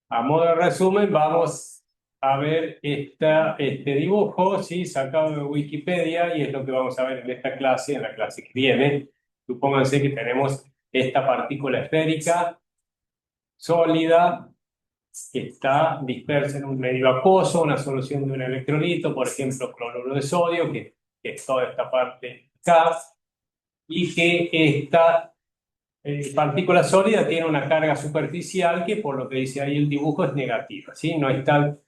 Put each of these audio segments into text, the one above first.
A modo de resumen, vamos a ver este dibujo, ¿sí? Sacado de Wikipedia, y es lo que vamos a ver en esta clase, en la clase que viene. Supónganse que tenemos esta partícula esférica sólida que está dispersa en un medio acuoso, una solución de un electrolito, por ejemplo, cloruro de sodio, que es toda esta parte acá, y que esta partícula sólida tiene una carga superficial que, por lo que dice ahí el dibujo, es negativa, ¿sí? No están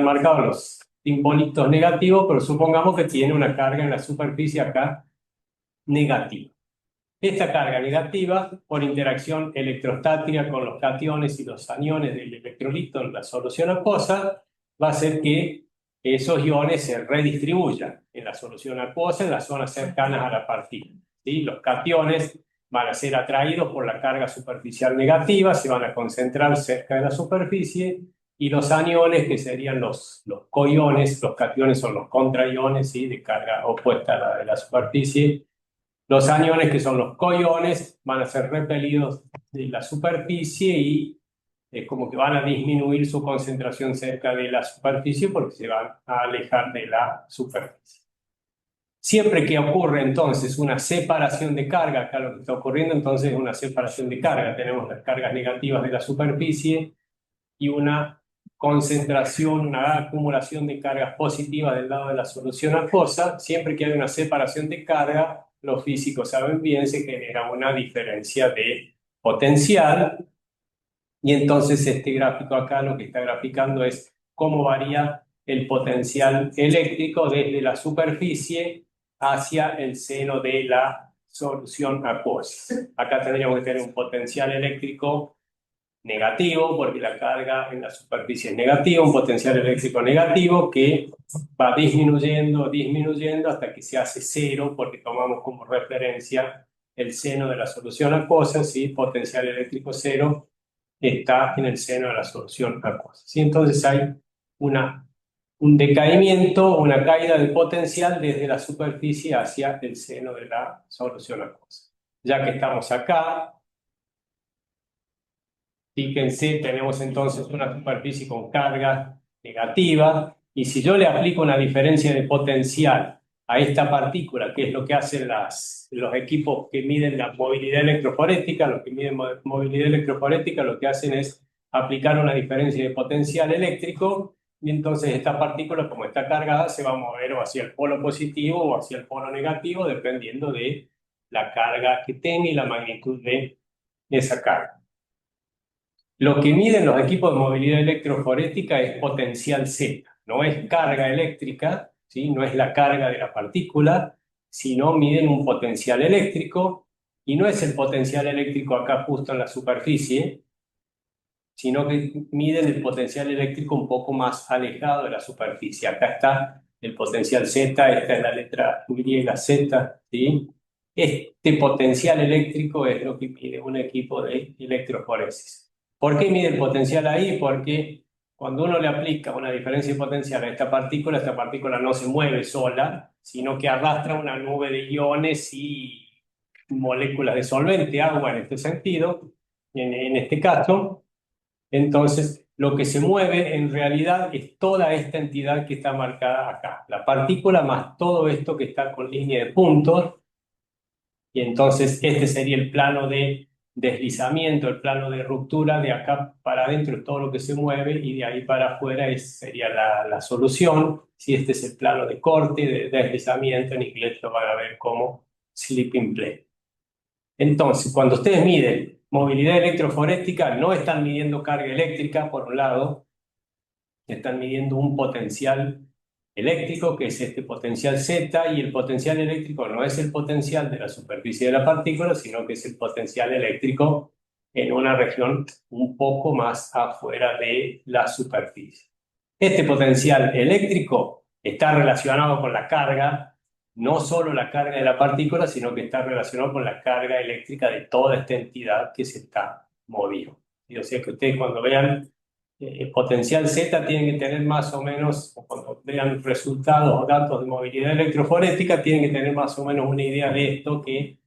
marcados los simbolitos negativos, pero supongamos que tiene una carga en la superficie acá negativa. Esta carga negativa, por interacción electrostática con los cationes y los aniones del electrolito en la solución acuosa, va a hacer que esos iones se redistribuyan en la solución acuosa en las zonas cercanas a la partícula, ¿sí? Los cationes van a ser atraídos por la carga superficial negativa, se van a concentrar cerca de la superficie, y los aniones, que serían los coiones, los cationes son los contraiones, ¿sí? De carga opuesta a la de la superficie. Los aniones, que son los coiones, van a ser repelidos de la superficie y es como que van a disminuir su concentración cerca de la superficie porque se van a alejar de la superficie. Siempre que ocurre entonces una separación de carga, acá lo que está ocurriendo entonces es una separación de carga, tenemos las cargas negativas de la superficie y una concentración, una acumulación de cargas positivas del lado de la solución acuosa. Siempre que hay una separación de carga, los físicos saben bien, se genera una diferencia de potencial, y entonces este gráfico acá lo que está graficando es cómo varía el potencial eléctrico desde la superficie hacia el seno de la solución acuosa. Acá tendríamos que tener un potencial eléctrico negativo, porque la carga en la superficie es negativa, un potencial eléctrico negativo que va disminuyendo, disminuyendo hasta que se hace cero, porque tomamos como referencia el seno de la solución acuosa, ¿sí? Potencial eléctrico cero está en el seno de la solución acuosa, ¿sí? Entonces hay una, un decaimiento, una caída del potencial desde la superficie hacia el seno de la solución acuosa. Ya que estamos acá, fíjense, tenemos entonces una superficie con carga negativa, y si yo le aplico una diferencia de potencial a esta partícula, que es lo que hacen los equipos que miden la movilidad electroforética, los que miden movilidad electroforética lo que hacen es aplicar una diferencia de potencial eléctrico, y entonces esta partícula, como está cargada, se va a mover o hacia el polo positivo o hacia el polo negativo, dependiendo de la carga que tenga y la magnitud de esa carga. Lo que miden los equipos de movilidad electroforética es potencial Z, no es carga eléctrica, ¿sí? No es la carga de la partícula, sino miden un potencial eléctrico, y no es el potencial eléctrico acá justo en la superficie, sino que miden el potencial eléctrico un poco más alejado de la superficie. Acá está el potencial Z, esta es la letra griega Z, ¿sí? Este potencial eléctrico es lo que mide un equipo de electroforesis. ¿Por qué mide el potencial ahí? Porque cuando uno le aplica una diferencia de potencial a esta partícula no se mueve sola, sino que arrastra una nube de iones y moléculas de solvente, agua en este sentido, en este caso. Entonces, lo que se mueve en realidad es toda esta entidad que está marcada acá, la partícula más todo esto que está con línea de puntos, y entonces este sería el plano de deslizamiento, el plano de ruptura. De acá para adentro es todo lo que se mueve, y de ahí para afuera sería la solución. Si este es el plano de corte, de deslizamiento, en inglés lo van a ver como slipping plane. Entonces, cuando ustedes miden movilidad electroforética, no están midiendo carga eléctrica, por un lado, están midiendo un potencial eléctrico, que es este potencial Z, y el potencial eléctrico no es el potencial de la superficie de la partícula, sino que es el potencial eléctrico en una región un poco más afuera de la superficie. Este potencial eléctrico está relacionado con la carga, no solo la carga de la partícula, sino que está relacionado con la carga eléctrica de toda esta entidad que se está moviendo. Y o sea que ustedes, cuando vean potencial Z, tienen que tener más o menos, o cuando vean resultados o datos de movilidad electroforética, tienen que tener más o menos una idea de esto, que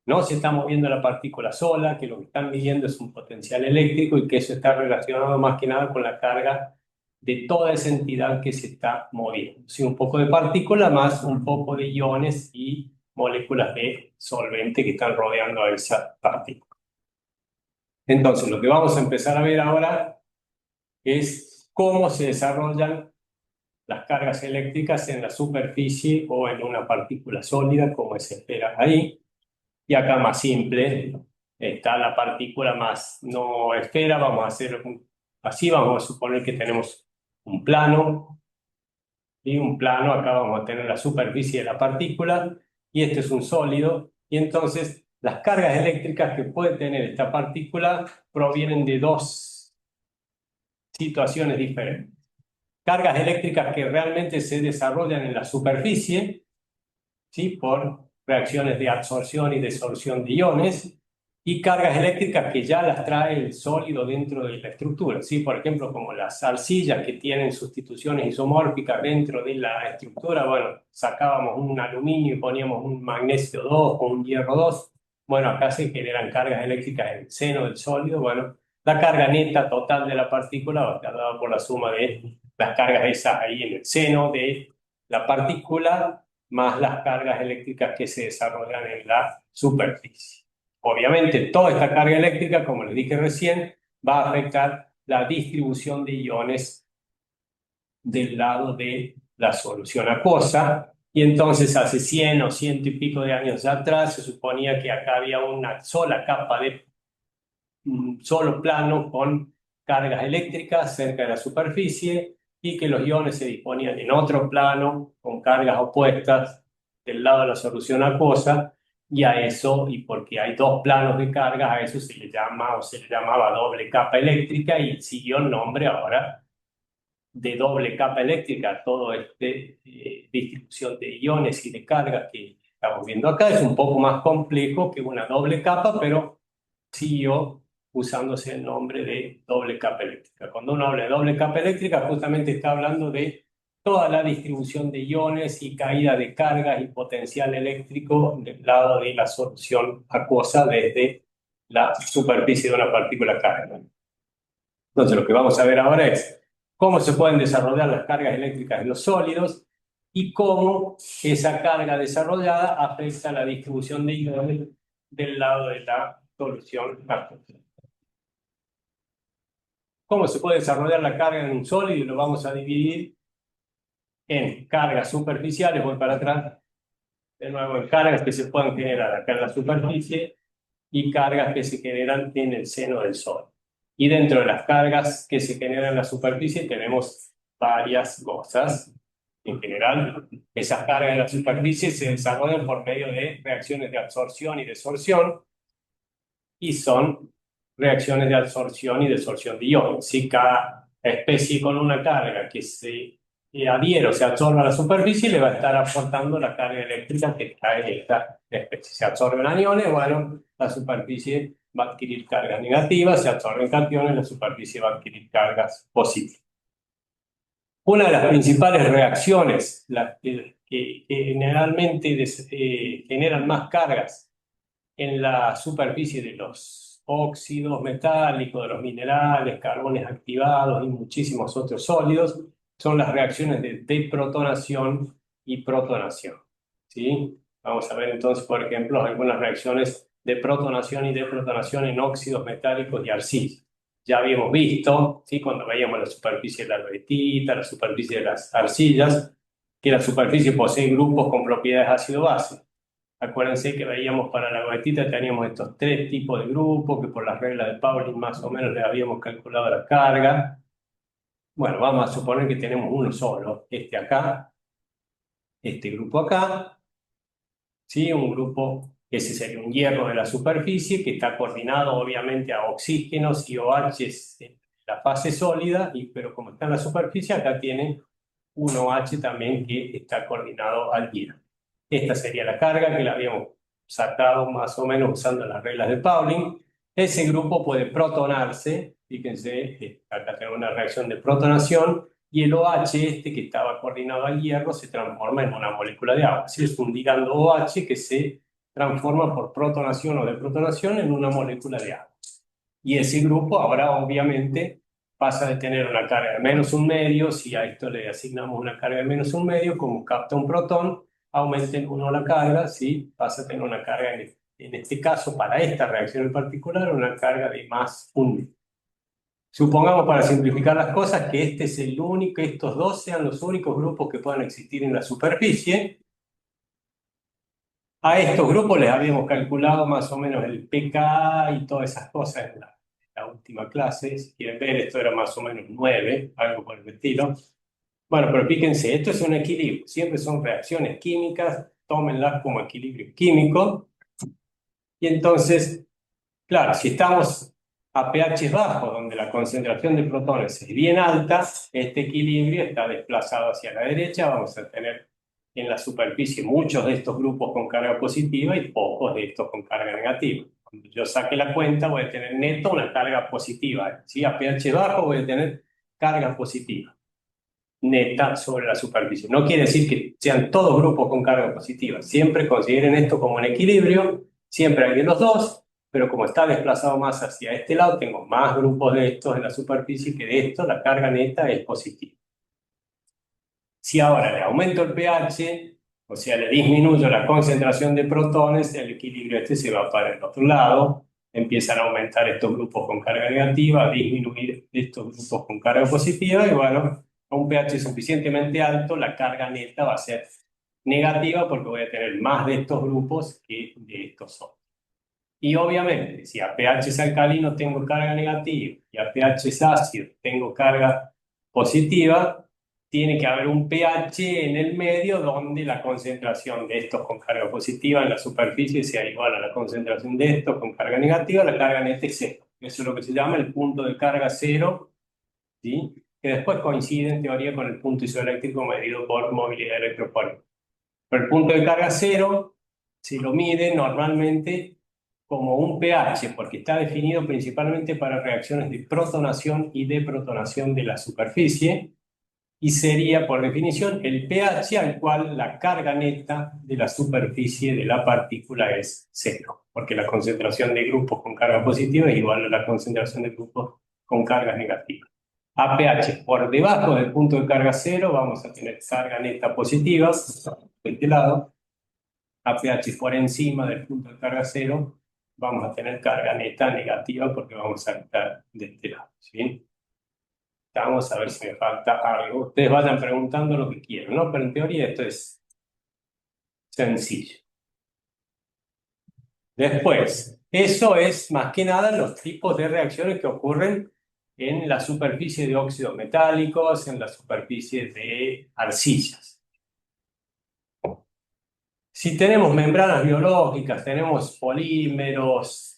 No se está moviendo la partícula sola, que lo que están midiendo es un potencial eléctrico y que eso está relacionado más que nada con la carga de toda esa entidad que se está moviendo. Sí, un poco de partícula más un poco de iones y moléculas de solvente que están rodeando a esa partícula. Entonces, lo que vamos a empezar a ver ahora es cómo se desarrollan las cargas eléctricas en la superficie o en una partícula sólida, como se espera ahí. Y acá más simple, está la partícula más no esfera, vamos a hacer así, vamos a suponer que tenemos un plano, y un plano, acá vamos a tener la superficie de la partícula, y este es un sólido, y entonces las cargas eléctricas que puede tener esta partícula provienen de dos situaciones diferentes. Cargas eléctricas que realmente se desarrollan en la superficie, ¿sí? Por reacciones de absorción y desorción de iones, y cargas eléctricas que ya las trae el sólido dentro de la estructura, ¿sí? Por ejemplo, como las arcillas que tienen sustituciones isomórficas dentro de la estructura, bueno, sacábamos un aluminio y poníamos un magnesio 2 o un hierro 2, bueno, acá se generan cargas eléctricas en el seno del sólido, bueno, la carga neta total de la partícula va a estar dada por la suma de las cargas esas ahí en el seno de la partícula más las cargas eléctricas que se desarrollan en la superficie. Obviamente, toda esta carga eléctrica, como les dije recién, va a afectar la distribución de iones del lado de la solución acuosa. Y entonces, hace 100 o 100 y pico de años atrás, se suponía que acá había una sola capa de un solo plano con cargas eléctricas cerca de la superficie y que los iones se disponían en otro plano con cargas opuestas del lado de la solución acuosa, y a eso, y porque hay dos planos de cargas, a eso se le llama o se le llamaba doble capa eléctrica y siguió el nombre ahora de doble capa eléctrica. Todo este distribución de iones y de cargas que estamos viendo acá es un poco más complejo que una doble capa, pero siguió usándose el nombre de doble capa eléctrica. Cuando uno habla de doble capa eléctrica, justamente está hablando de toda la distribución de iones y caída de cargas y potencial eléctrico del lado de la solución acuosa desde la superficie de una partícula carga. Entonces, lo que vamos a ver ahora es cómo se pueden desarrollar las cargas eléctricas en los sólidos y cómo esa carga desarrollada afecta la distribución de iones del lado de la solución acuosa. ¿Cómo se puede desarrollar la carga en un sólido? Lo vamos a dividir en cargas superficiales, voy para atrás, de nuevo en cargas que se pueden generar acá en la superficie y cargas que se generan en el seno del sólido. Y dentro de las cargas que se generan en la superficie tenemos varias cosas. En general, esas cargas en la superficie se desarrollan por medio de reacciones de absorción y desorción, y son reacciones de absorción y desorción de iones. Si cada especie con una carga que se adhiere o se absorbe a la superficie le va a estar aportando la carga eléctrica que trae esta especie. Se absorben aniones, bueno, la superficie va a adquirir cargas negativas, se absorben cationes, la superficie va a adquirir cargas positivas. Una de las principales reacciones que generalmente generan más cargas en la superficie de los óxidos metálicos, de los minerales, carbones activados y muchísimos otros sólidos, son las reacciones de deprotonación y protonación. ¿Sí? Vamos a ver entonces, por ejemplo, algunas reacciones de protonación y deprotonación en óxidos metálicos y arcillas. Ya habíamos visto, ¿sí? Cuando veíamos la superficie de la alvetita, la superficie de las arcillas, que la superficie posee grupos con propiedades ácido-base. Acuérdense que veíamos para la goetita, teníamos estos tres tipos de grupos que por las reglas de Pauling más o menos le habíamos calculado la carga. Bueno, vamos a suponer que tenemos uno solo, este acá, este grupo acá, ¿sí? Un grupo que ese sería un hierro de la superficie que está coordinado obviamente a oxígenos y OH en la fase sólida, pero como está en la superficie, acá tiene un OH también que está coordinado al hierro. Esta sería la carga que la habíamos sacado más o menos usando las reglas de Pauling. Ese grupo puede protonarse, fíjense, acá tengo una reacción de protonación, y el OH este que estaba coordinado al hierro se transforma en una molécula de agua. Así es un ligando OH que se transforma por protonación o deprotonación en una molécula de agua. Y ese grupo ahora obviamente pasa de tener una carga de -1,5, si a esto le asignamos una carga de -1,5, como capta un protón, aumenta en 1 la carga, ¿sí? Pasa a tener una carga, en este caso, para esta reacción en particular, una carga de +1. Supongamos, para simplificar las cosas, que este es el único, estos dos sean los únicos grupos que puedan existir en la superficie. A estos grupos les habíamos calculado más o menos el pK y todas esas cosas en la última clase. Si quieren ver, esto era más o menos 9, algo por el estilo. Bueno, pero fíjense, esto es un equilibrio. Siempre son reacciones químicas, tómenlas como equilibrio químico. Y entonces, claro, si estamos a pH bajo, donde la concentración de protones es bien alta, este equilibrio está desplazado hacia la derecha. Vamos a tener en la superficie muchos de estos grupos con carga positiva y pocos de estos con carga negativa. Cuando yo saque la cuenta, voy a tener neto una carga positiva, ¿sí? A pH bajo voy a tener carga positiva neta sobre la superficie. No quiere decir que sean todos grupos con carga positiva. Siempre consideren esto como un equilibrio. Siempre hay de los dos, pero como está desplazado más hacia este lado, tengo más grupos de estos en la superficie que de estos, la carga neta es positiva. Si ahora le aumento el pH, o sea, le disminuyo la concentración de protones, el equilibrio este se va para el otro lado, empiezan a aumentar estos grupos con carga negativa, a disminuir estos grupos con carga positiva, y bueno, a un pH suficientemente alto, la carga neta va a ser negativa porque voy a tener más de estos grupos que de estos otros. Y obviamente, si a pH es alcalino tengo carga negativa y a pH es ácido tengo carga positiva, tiene que haber un pH en el medio donde la concentración de estos con carga positiva en la superficie sea igual a la concentración de estos con carga negativa, la carga neta es cero. Eso es lo que se llama el punto de carga cero, ¿sí? Que después coincide en teoría con el punto isoeléctrico medido por movilidad electropónica. Pero el punto de carga cero se lo mide normalmente como un pH, porque está definido principalmente para reacciones de protonación y deprotonación de la superficie, y sería, por definición, el pH al cual la carga neta de la superficie de la partícula es cero, porque la concentración de grupos con carga positiva es igual a la concentración de grupos con cargas negativas. A pH por debajo del punto de carga cero vamos a tener carga neta positiva, de este lado. A pH por encima del punto de carga cero vamos a tener carga neta negativa porque vamos a estar de este lado, ¿sí? Vamos a ver si me falta algo. Ustedes vayan preguntando lo que quieran, ¿no? Pero en teoría esto es sencillo. Después, eso es más que nada los tipos de reacciones que ocurren en la superficie de óxidos metálicos, en la superficie de arcillas. Si tenemos membranas biológicas, tenemos polímeros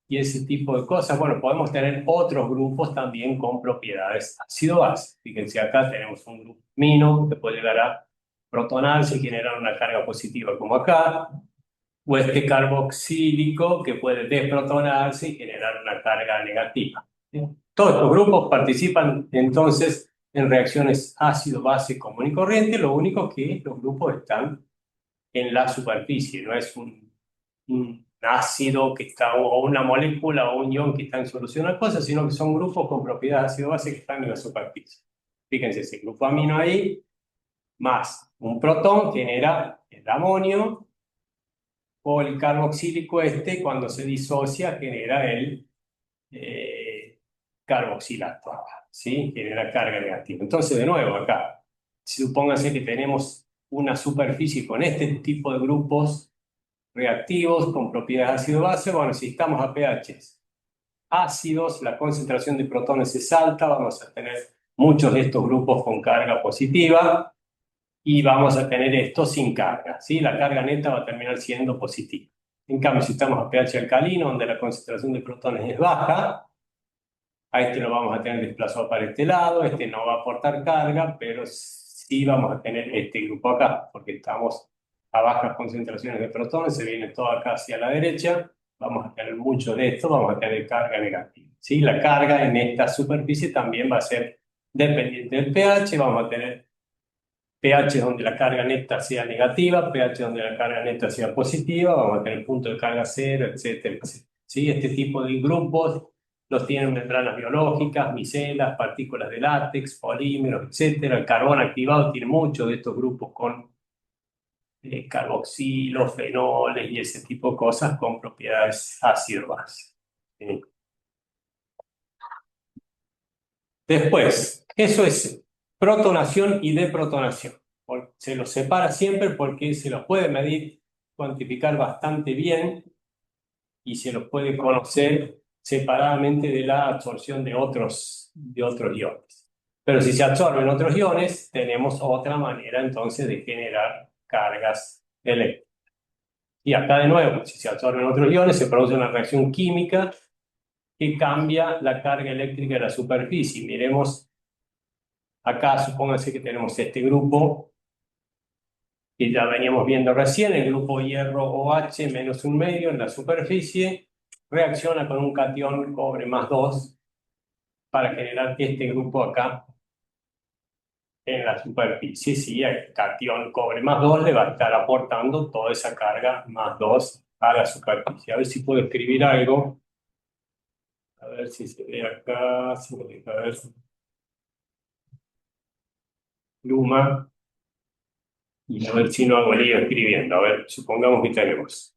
y ese tipo de cosas, bueno, podemos tener otros grupos también con propiedades ácido-base. Fíjense, acá tenemos un grupo amino que puede llegar a protonarse y generar una carga positiva como acá, o este carboxílico que puede desprotonarse y generar una carga negativa. ¿Sí? Todos estos grupos participan entonces en reacciones ácido-base común y corriente, lo único que los grupos están en la superficie, no es un ácido que está, o una molécula o un ion que está en solución a cosas, sino que son grupos con propiedades ácido-base que están en la superficie. Fíjense, ese grupo amino ahí, más un protón genera el amonio, o el carboxílico este, cuando se disocia, genera el carboxilato, ¿sí? Genera carga negativa. Entonces, de nuevo, acá, supóngase que tenemos una superficie con este tipo de grupos reactivos con propiedades ácido-base. Bueno, si estamos a pH ácidos, la concentración de protones es alta, vamos a tener muchos de estos grupos con carga positiva y vamos a tener esto sin carga, ¿sí? La carga neta va a terminar siendo positiva. En cambio, si estamos a pH alcalino, donde la concentración de protones es baja, a este lo vamos a tener desplazado para este lado, este no va a aportar carga, pero sí vamos a tener este grupo acá, porque estamos a bajas concentraciones de protones, se viene todo acá hacia la derecha, vamos a tener mucho de esto, vamos a tener carga negativa. ¿Sí? La carga en esta superficie también va a ser dependiente del pH, vamos a tener pH donde la carga neta sea negativa, pH donde la carga neta sea positiva, vamos a tener punto de carga cero, etcétera, etcétera. ¿Sí? Este tipo de grupos los tienen membranas biológicas, micelas, partículas de látex, polímeros, etcétera. El carbón activado tiene muchos de estos grupos con carboxilos, fenoles y ese tipo de cosas con propiedades ácido-base. ¿Sí? Después, eso es protonación y deprotonación. Se los separa siempre porque se los puede medir, cuantificar bastante bien y se los puede conocer separadamente de la absorción de otros iones. Pero si se absorben otros iones, tenemos otra manera entonces de generar cargas eléctricas. Y acá de nuevo, si se absorben otros iones, se produce una reacción química que cambia la carga eléctrica de la superficie. Miremos acá, supónganse que tenemos este grupo que ya veníamos viendo recién, el grupo hierro OH menos un medio en la superficie, reacciona con un catión cobre más 2 para generar este grupo acá en la superficie. Sí, el catión cobre más 2 le va a estar aportando toda esa carga más 2 a la superficie. A ver si puedo escribir algo. A ver si se ve acá, si me deja ver. Luma. Y a ver si no hago lío escribiendo. A ver, supongamos que tenemos.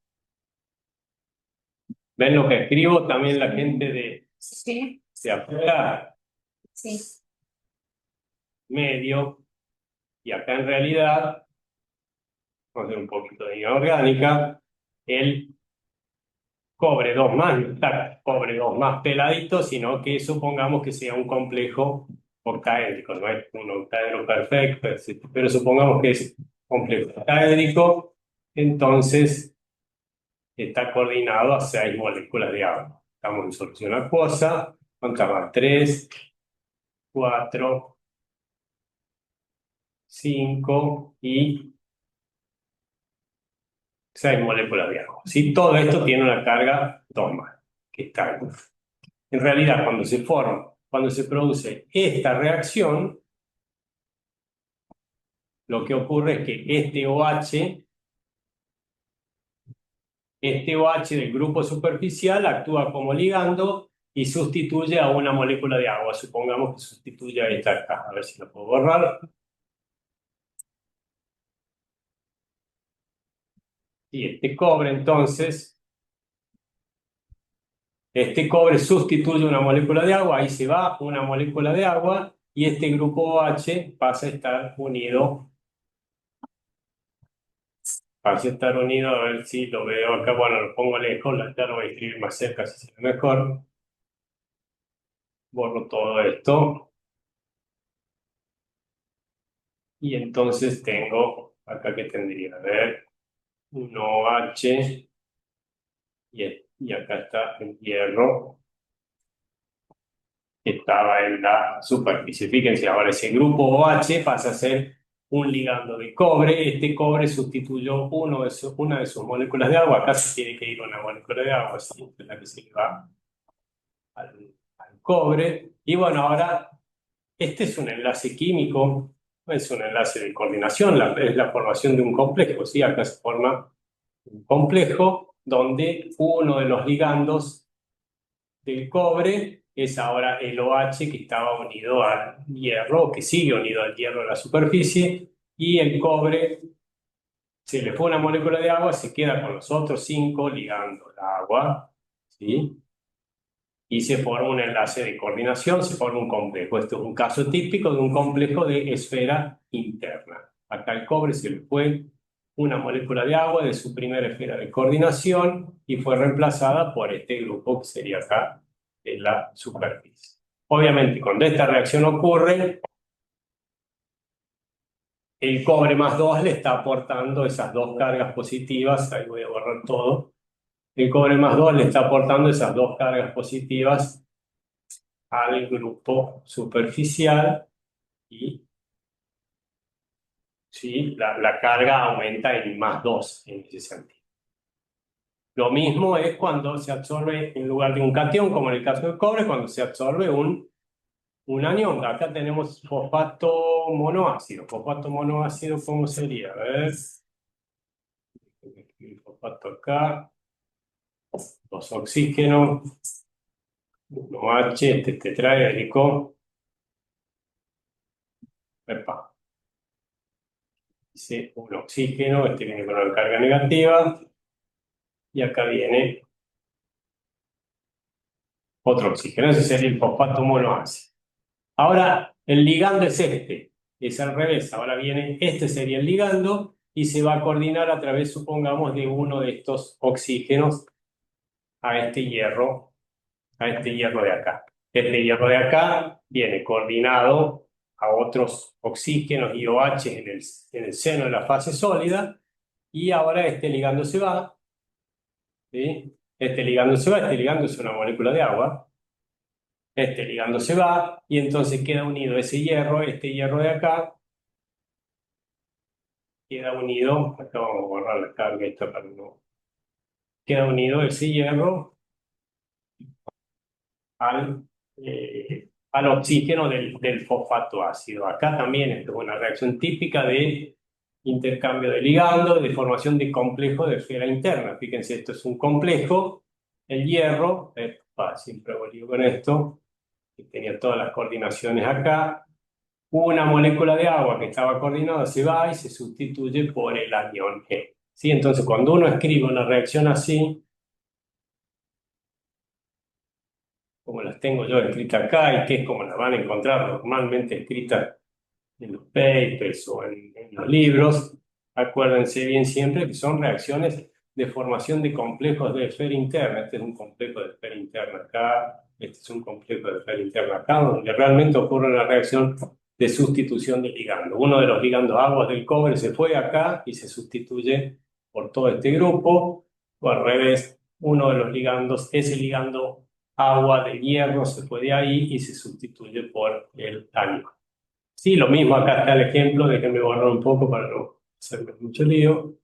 ¿Ven lo que escribo? También la gente Sí, de afuera, sí. medio, y acá en realidad, vamos a hacer un poquito de inorgánica, el cobre 2 más, no está cobre 2 más peladito, sino que supongamos que sea un complejo octaédrico, no es un octaedro perfecto, etc. Pero supongamos que es complejo octaédrico, entonces está coordinado a 6 moléculas de agua. Estamos en solución acuosa, ¿cuántas más? 3, 4, 5 y 6 moléculas de agua. ¿Sí? Todo esto tiene una carga 2 más, que está ahí. En realidad, cuando se produce esta reacción, lo que ocurre es que este OH del grupo superficial actúa como ligando y sustituye a una molécula de agua. Supongamos que sustituye a esta acá. A ver si lo puedo borrar. Y este cobre sustituye una molécula de agua, ahí se va una molécula de agua y este grupo OH pasa a estar unido, a ver si lo veo acá, bueno, lo pongo lejos, ya lo voy a escribir más cerca si se ve mejor. Borro todo esto y entonces tengo, acá que tendría, a ver, un OH y acá está el hierro que estaba en la superficie. Fíjense, ahora ese grupo OH pasa a ser un ligando de cobre. Este cobre sustituyó una de sus moléculas de agua. Acá se tiene que ir una molécula de agua, ¿sí? Es la que se le va al cobre. Y bueno, ahora este es un enlace químico, es un enlace de coordinación, es la formación de un complejo. ¿Sí? Acá se forma un complejo donde uno de los ligandos del cobre es ahora el OH que estaba unido al hierro, que sigue unido al hierro en la superficie, y el cobre se le fue una molécula de agua, se queda con los otros 5 ligando el agua, ¿sí? Y se forma un enlace de coordinación, se forma un complejo. Esto es un caso típico de un complejo de esfera interna. Acá el cobre se le fue una molécula de agua de su primera esfera de coordinación y fue reemplazada por este grupo que sería acá en la superficie. Obviamente, cuando esta reacción ocurre, el cobre más 2 le está aportando esas dos cargas positivas, ahí voy a borrar todo, el cobre más 2 le está aportando esas dos cargas positivas al grupo superficial y ¿sí? La carga aumenta en más 2 en ese sentido. Lo mismo es cuando se absorbe en lugar de un catión, como en el caso del cobre, cuando se absorbe un un anión. Acá tenemos fosfato monoácido. Fosfato monoácido, ¿cómo sería? A ver. El fosfato acá. Dos oxígenos. Uno H, este es tetraédrico. Epa. Dice un oxígeno, este viene con una carga negativa. Y acá viene otro oxígeno. Ese sería el fosfato monoácido. Ahora, el ligando es este. Es al revés. Ahora viene, este sería el ligando y se va a coordinar a través, supongamos, de uno de estos oxígenos a este hierro de acá. Este hierro de acá viene coordinado a otros oxígenos y OH en el seno de la fase sólida y ahora este ligando se va, ¿sí? Este ligando se va, este ligando es una molécula de agua, este ligando se va y entonces queda unido ese hierro, este hierro de acá, queda unido, acá vamos a borrar la carga, esto para no, queda unido ese hierro al oxígeno del fosfato ácido. Acá también es una reacción típica de intercambio de ligando, de formación de complejo de esfera interna. Fíjense, esto es un complejo, el hierro, siempre volví con esto, que tenía todas las coordinaciones acá. Una molécula de agua que estaba coordinada se va y se sustituye por el anión E. ¿Sí? Entonces, cuando uno escribe una reacción así, como las tengo yo escritas acá y que es como las van a encontrar normalmente escritas en los papers o en los libros, acuérdense bien siempre que son reacciones de formación de complejos de esfera interna. Este es un complejo de esfera interna acá, este es un complejo de esfera interna acá, donde realmente ocurre una reacción de sustitución de ligando. Uno de los ligandos aguas del cobre se fue acá y se sustituye por todo este grupo, o al revés, uno de los ligandos, ese ligando agua de hierro se fue de ahí y se sustituye por el anión. Sí, lo mismo, acá está el ejemplo, déjenme borrar un poco para no hacerme mucho lío.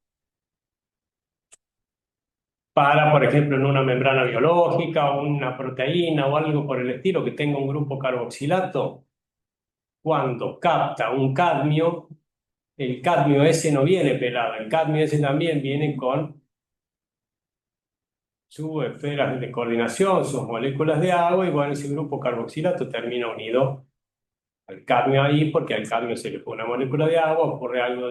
Para, por ejemplo, en una membrana biológica o una proteína o algo por el estilo que tenga un grupo carboxilato, cuando capta un cadmio, el cadmio ese no viene pelado, el cadmio ese también viene con sus esferas de coordinación, sus moléculas de agua, y bueno, ese grupo carboxilato termina unido al cadmio ahí, porque al cadmio se le pone una molécula de agua, ocurre algo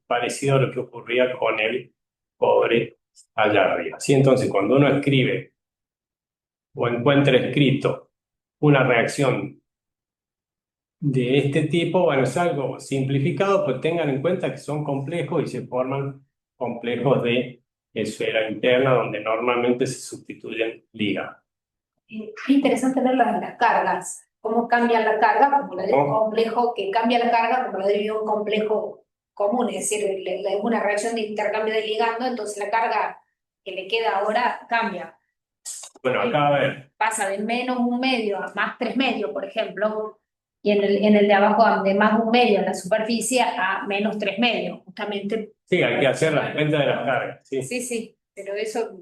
parecido a lo que ocurría con el cobre allá arriba. ¿Sí? Entonces, cuando uno escribe o encuentra escrito una reacción de este tipo, bueno, es algo simplificado, pues tengan en cuenta que son complejos y se forman complejos de esfera interna, donde normalmente se sustituyen ligas. Es interesante ver las cargas, cómo cambian la carga, como la de un complejo que cambia la carga, como la de un complejo común, es decir, una reacción de intercambio de ligando, entonces la carga que le queda ahora cambia. Bueno, acá a ver. Pasa de menos un medio a más 3 medios, por ejemplo, y en el de abajo de más un medio en la superficie a menos 3 medios, justamente. Sí, hay que hacer la cuenta de las cargas. Sí, Sí, pero eso.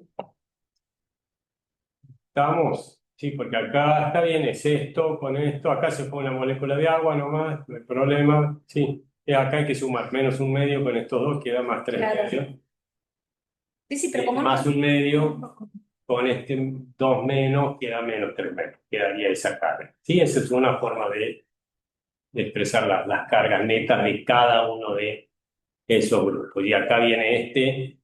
¿estamos? Sí, porque acá está bien, es esto con esto, acá se pone una molécula de agua nomás, no hay problema, sí. Y acá hay que sumar menos un medio con estos dos, queda más 3 medios. Sí, pero como más un medio con este 2 menos, queda menos 3 medios, quedaría esa carga. Sí, esa es una forma de expresar las cargas netas de cada uno de esos grupos. Y acá viene este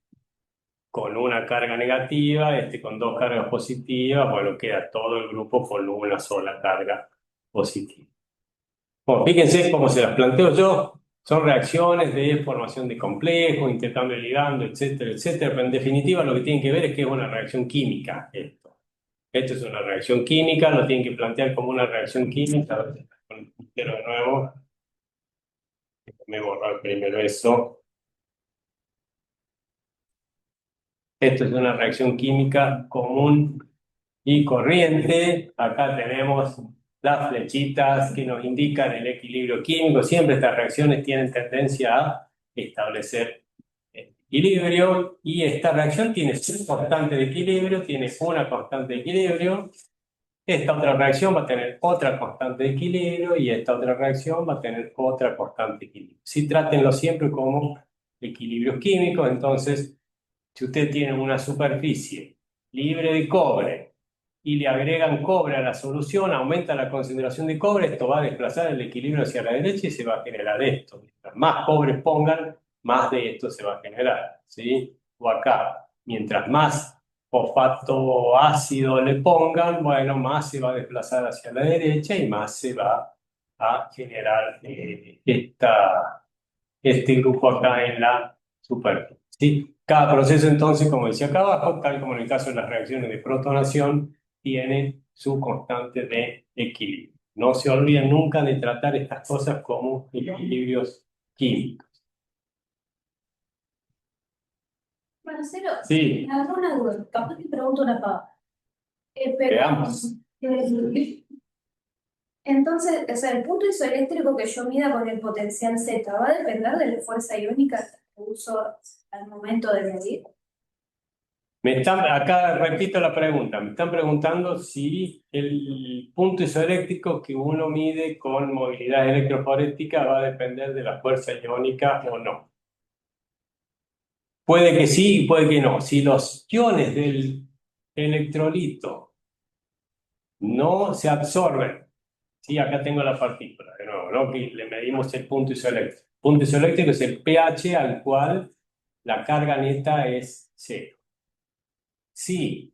con una carga negativa, este con dos cargas positivas, bueno, queda todo el grupo con una sola carga positiva. Bueno, fíjense cómo se las planteo yo, son reacciones de formación de complejos, intercambio de ligando, etcétera, etcétera, pero en definitiva lo que tienen que ver es que es una reacción química esto. Esto es una reacción química, lo tienen que plantear como una reacción química. A ver si con el puntero de nuevo. Déjame borrar primero eso. Esto es una reacción química común y corriente. Acá tenemos las flechitas que nos indican el equilibrio químico. Siempre estas reacciones tienen tendencia a establecer equilibrio y esta reacción tiene una constante de equilibrio, tiene una constante de equilibrio Esta otra reacción va a tener otra constante de equilibrio y esta otra reacción va a tener otra constante de equilibrio. Sí, trátenlo siempre como equilibrios químicos. Entonces, si ustedes tienen una superficie libre de cobre y le agregan cobre a la solución, aumenta la concentración de cobre, esto va a desplazar el equilibrio hacia la derecha y se va a generar esto. Mientras más cobre pongan, más de esto se va a generar, ¿sí? O acá, mientras más fosfato ácido le pongan, bueno, más se va a desplazar hacia la derecha y más se va a generar este grupo acá en la superficie, ¿sí? Cada proceso entonces, como decía acá abajo, tal como en el caso de las reacciones de protonación, tiene su constante de equilibrio. No se olviden nunca de tratar estas cosas como equilibrios químicos. Marcelo, Sí, me agarró una duda, capaz te pregunto una pava. veamos. Entonces, o sea, el punto isoeléctrico que yo mida con el potencial Z va a depender de la fuerza iónica que uso al momento de medir. Acá repito la pregunta, me están preguntando si el punto isoeléctrico que uno mide con movilidad electroforética va a depender de la fuerza iónica o no. Puede que sí y puede que no. Si los iones del electrolito no se absorben, sí, acá tengo la partícula, de nuevo, ¿no? Que le medimos el punto isoeléctrico. El punto isoeléctrico es el pH al cual la carga neta es cero. Sí,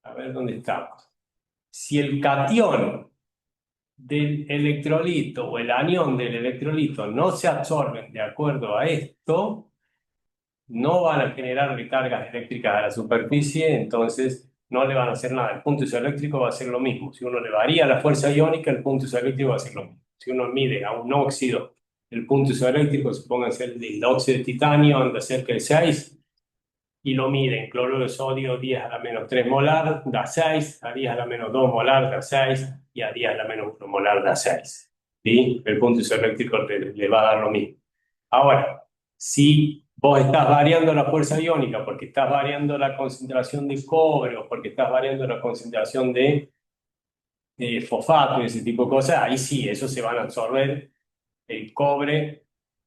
a ver dónde estamos. Si el catión del electrolito o el anión del electrolito no se absorben de acuerdo a esto, no van a generar recargas eléctricas a la superficie, entonces no le van a hacer nada. El punto isoeléctrico va a ser lo mismo. Si uno le varía la fuerza iónica, el punto isoeléctrico va a ser lo mismo. Si uno mide a un óxido, el punto isoeléctrico, supónganse el óxido de titanio, anda cerca de 6, y lo mide en cloruro de sodio 10 a la menos 3 molar, da 6, a 10 a la menos 2 molar, da 6, y a 10 a la menos 1 molar, da 6. ¿Sí? El punto isoeléctrico le va a dar lo mismo. Ahora, si vos estás variando la fuerza iónica porque estás variando la concentración de cobre o porque estás variando la concentración de fosfato y ese tipo de cosas, ahí sí, eso se van a absorber. El cobre,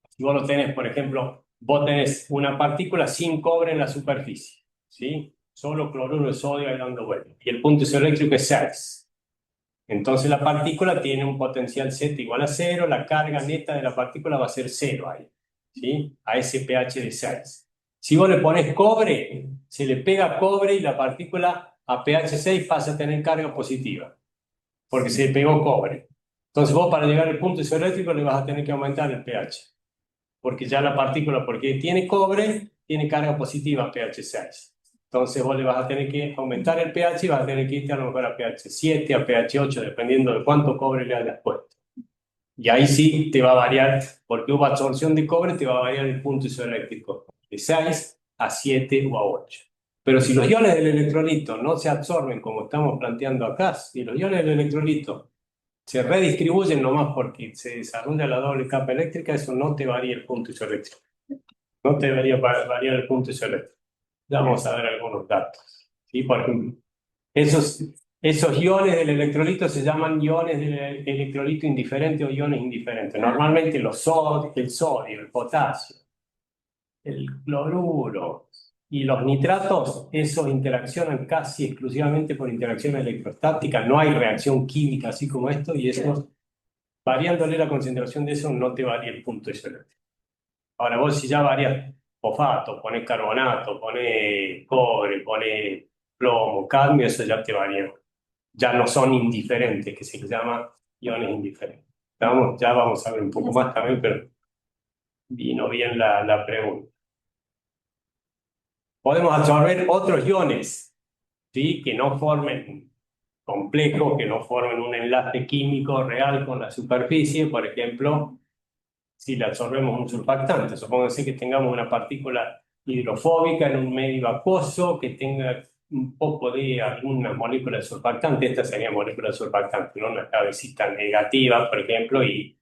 si vos lo tenés, por ejemplo, vos tenés una partícula sin cobre en la superficie, ¿sí? Solo cloruro de sodio ahí dando vueltas. Y el punto isoeléctrico es 6. Entonces la partícula tiene un potencial Z igual a cero, la carga neta de la partícula va a ser cero ahí, ¿sí? A ese pH de 6. Si vos le pones cobre, se le pega cobre y la partícula a pH 6 pasa a tener carga positiva, porque se le pegó cobre. Entonces vos para llegar al punto isoeléctrico le vas a tener que aumentar el pH, porque ya la partícula, porque tiene cobre, tiene carga positiva a pH 6. Entonces vos le vas a tener que aumentar el pH y vas a tener que irte a lo mejor a pH 7, a pH 8, dependiendo de cuánto cobre le hayas puesto. Y ahí sí te va a variar, porque hubo absorción de cobre, te va a variar el punto isoeléctrico de 6 a 7 o a 8. Pero si los iones del electrolito no se absorben como estamos planteando acá, si los iones del electrolito se redistribuyen nomás porque se desarrolla la doble capa eléctrica, eso no te varía el punto isoeléctrico. No te debería variar el punto isoeléctrico. Ya vamos a ver algunos datos. ¿Sí? Por ejemplo, esos, esos iones del electrolito se llaman iones del electrolito indiferente o iones indiferentes. Normalmente el sodio, el potasio, el cloruro y los nitratos, esos interaccionan casi exclusivamente por interacción electrostática. No hay reacción química así como esto, y eso, variándole la concentración de eso, no te varía el punto isoeléctrico. Ahora vos si ya varias fosfato, ponés carbonato, ponés cobre, ponés plomo, cadmio, eso ya te varía. Ya no son indiferentes, que se les llama iones indiferentes. Ya vamos a ver un poco más también, pero vino bien la pregunta. Podemos absorber otros iones, ¿sí? Que no formen complejos, que no formen un enlace químico real con la superficie. Por ejemplo, si le absorbemos un surfactante, supónganse que tengamos una partícula hidrofóbica en un medio acuoso que tenga un poco de alguna molécula de surfactante. Esta sería molécula de surfactante, ¿no? Una cabecita negativa, por ejemplo, y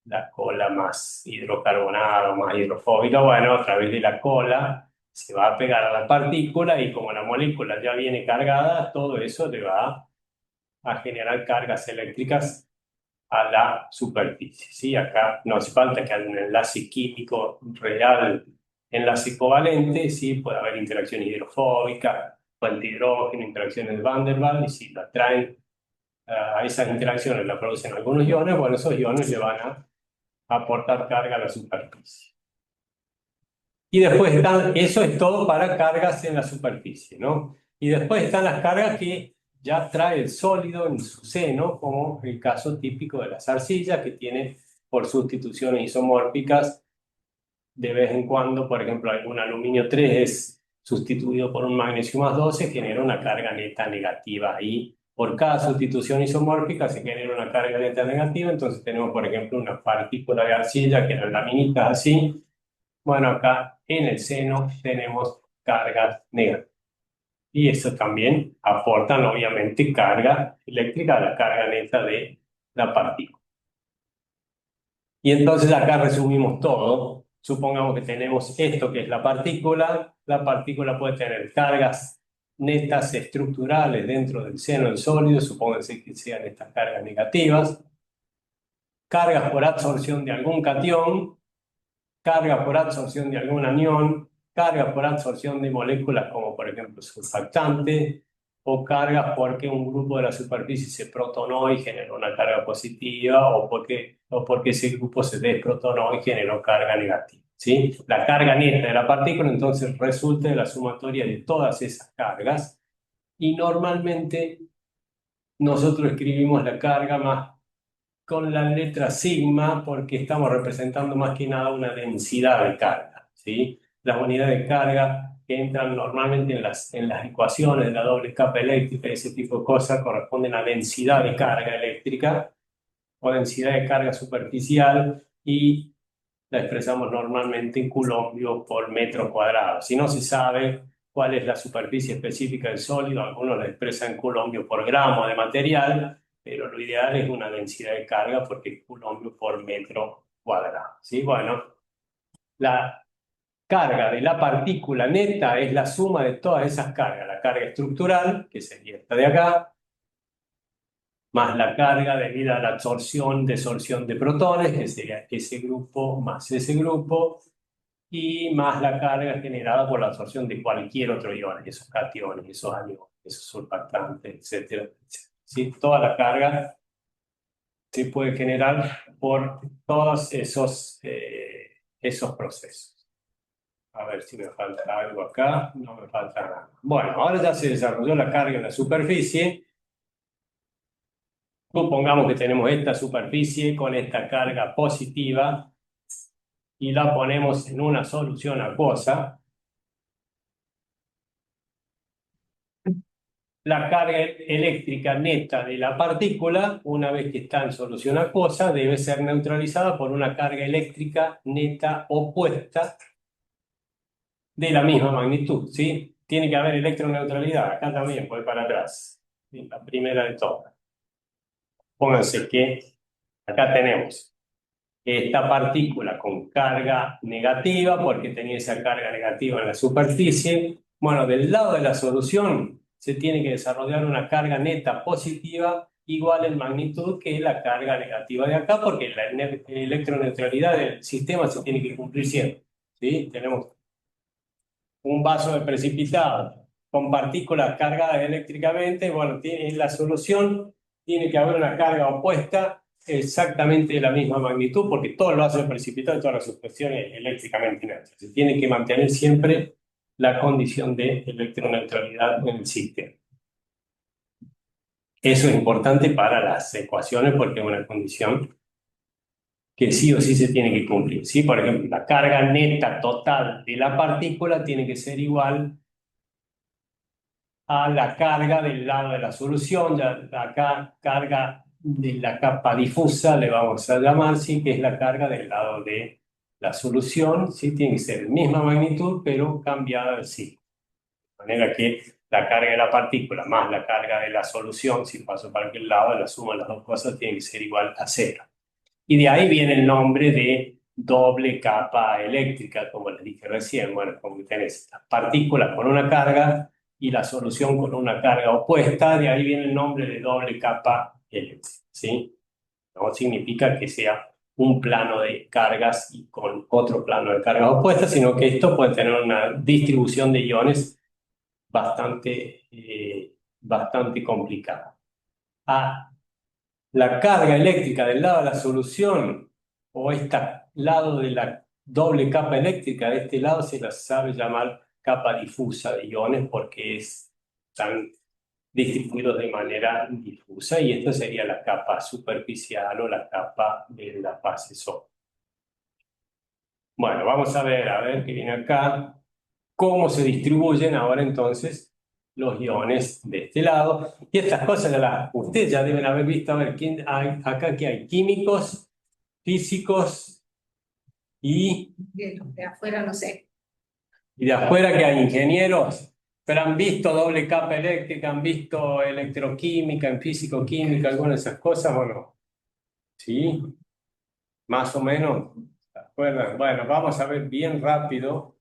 la cola más hidrocarbonada, más hidrofóbica. Bueno, a través de la cola se va a pegar a la partícula y como la molécula ya viene cargada, todo eso le va a generar cargas eléctricas a la superficie, ¿sí? Acá no hace falta que haya un enlace químico real, enlace covalente, ¿sí? Puede haber interacción hidrofóbica, fuente de hidrógeno, interacciones de Van der Waals, y si la traen a esas interacciones, la producen algunos iones, bueno, esos iones le van a aportar carga a la superficie. Y después están, eso es todo para cargas en la superficie, ¿no? Y después están las cargas que ya trae el sólido en su seno, como el caso típico de las arcillas, que tiene por sustituciones isomórficas de vez en cuando, por ejemplo, algún aluminio 3 es sustituido por un magnesio más 12, genera una carga neta negativa ahí. Por cada sustitución isomórfica se genera una carga neta negativa, entonces tenemos, por ejemplo, una partícula de arcilla que eran laminitas así. Bueno, acá en el seno tenemos cargas negativas. Y eso también aportan, obviamente, carga eléctrica a la carga neta de la partícula. Y entonces acá resumimos todo. Supongamos que tenemos esto que es la partícula. La partícula puede tener cargas netas estructurales dentro del seno del sólido, supónganse que sean estas cargas negativas. Cargas por absorción de algún catión, cargas por absorción de algún anión, cargas por absorción de moléculas como por ejemplo surfactante, o cargas porque un grupo de la superficie se protonó y generó una carga positiva, o porque ese grupo se desprotonó y generó carga negativa, ¿sí? La carga neta de la partícula entonces resulta de la sumatoria de todas esas cargas, y normalmente nosotros escribimos la carga más con la letra sigma porque estamos representando más que nada una densidad de carga, ¿sí? Las unidades de carga que entran normalmente en las ecuaciones de la doble capa eléctrica y ese tipo de cosas corresponden a densidad de carga eléctrica o densidad de carga superficial, y la expresamos normalmente en coulombio por metro cuadrado. Si no se sabe cuál es la superficie específica del sólido, algunos la expresan en coulombio por gramo de material, pero lo ideal es una densidad de carga porque es coulombio por metro cuadrado, ¿sí? Bueno, la carga de la partícula neta es la suma de todas esas cargas. La carga estructural, que sería esta de acá, más la carga debido a la absorción, desorción de protones, que sería ese grupo más ese grupo, y más la carga generada por la absorción de cualquier otro ion, esos cationes, esos aniones, esos surfactantes, etcétera, etcétera. ¿Sí? Toda la carga se puede generar por todos esos procesos. A ver si me falta algo acá. No me falta nada. Bueno, ahora ya se desarrolló la carga en la superficie. Supongamos que tenemos esta superficie con esta carga positiva y la ponemos en una solución acuosa. La carga eléctrica neta de la partícula, una vez que está en solución acuosa, debe ser neutralizada por una carga eléctrica neta opuesta de la misma magnitud, ¿sí? Tiene que haber electroneutralidad, acá también, voy para atrás. La primera de todas. Pónganse que acá tenemos esta partícula con carga negativa, porque tenía esa carga negativa en la superficie. Bueno, del lado de la solución se tiene que desarrollar una carga neta positiva igual en magnitud que la carga negativa de acá, porque la electroneutralidad del sistema se tiene que cumplir siempre, ¿sí? Tenemos un vaso de precipitado con partículas cargadas eléctricamente, bueno, en la solución tiene que haber una carga opuesta exactamente de la misma magnitud, porque todo el vaso de precipitado y toda la suspensión es eléctricamente neutra. Se tiene que mantener siempre la condición de electroneutralidad en el sistema. Eso es importante para las ecuaciones porque es una condición que sí o sí se tiene que cumplir, ¿sí? Por ejemplo, la carga neta total de la partícula tiene que ser igual a la carga del lado de la solución, ya la carga de la capa difusa, le vamos a llamar, sí, que es la carga del lado de la solución, sí, tiene que ser misma magnitud, pero cambiada el signo. De manera que la carga de la partícula más la carga de la solución, si paso para aquel lado, la suma de las dos cosas tiene que ser igual a cero. Y de ahí viene el nombre de doble capa eléctrica, como les dije recién. Bueno, como que tenés las partículas con una carga y la solución con una carga opuesta, de ahí viene el nombre de doble capa eléctrica, ¿sí? No significa que sea un plano de cargas y con otro plano de cargas opuestas, sino que esto puede tener una distribución de iones bastante complicada. La carga eléctrica del lado de la solución o este lado de la doble capa eléctrica, de este lado se la sabe llamar capa difusa de iones porque están distribuidos de manera difusa y esta sería la capa superficial o la capa de la fase sólida. Bueno, vamos a ver qué viene acá, cómo se distribuyen ahora entonces los iones de este lado. Y estas cosas ustedes ya deben haber visto, a ver, acá que hay químicos, físicos De afuera no sé. y de afuera que hay ingenieros, pero han visto doble capa eléctrica, han visto electroquímica, en físico-química, algunas de esas cosas, ¿o no? ¿Sí? Más o menos, ¿se acuerdan? Bueno, vamos a ver bien rápido.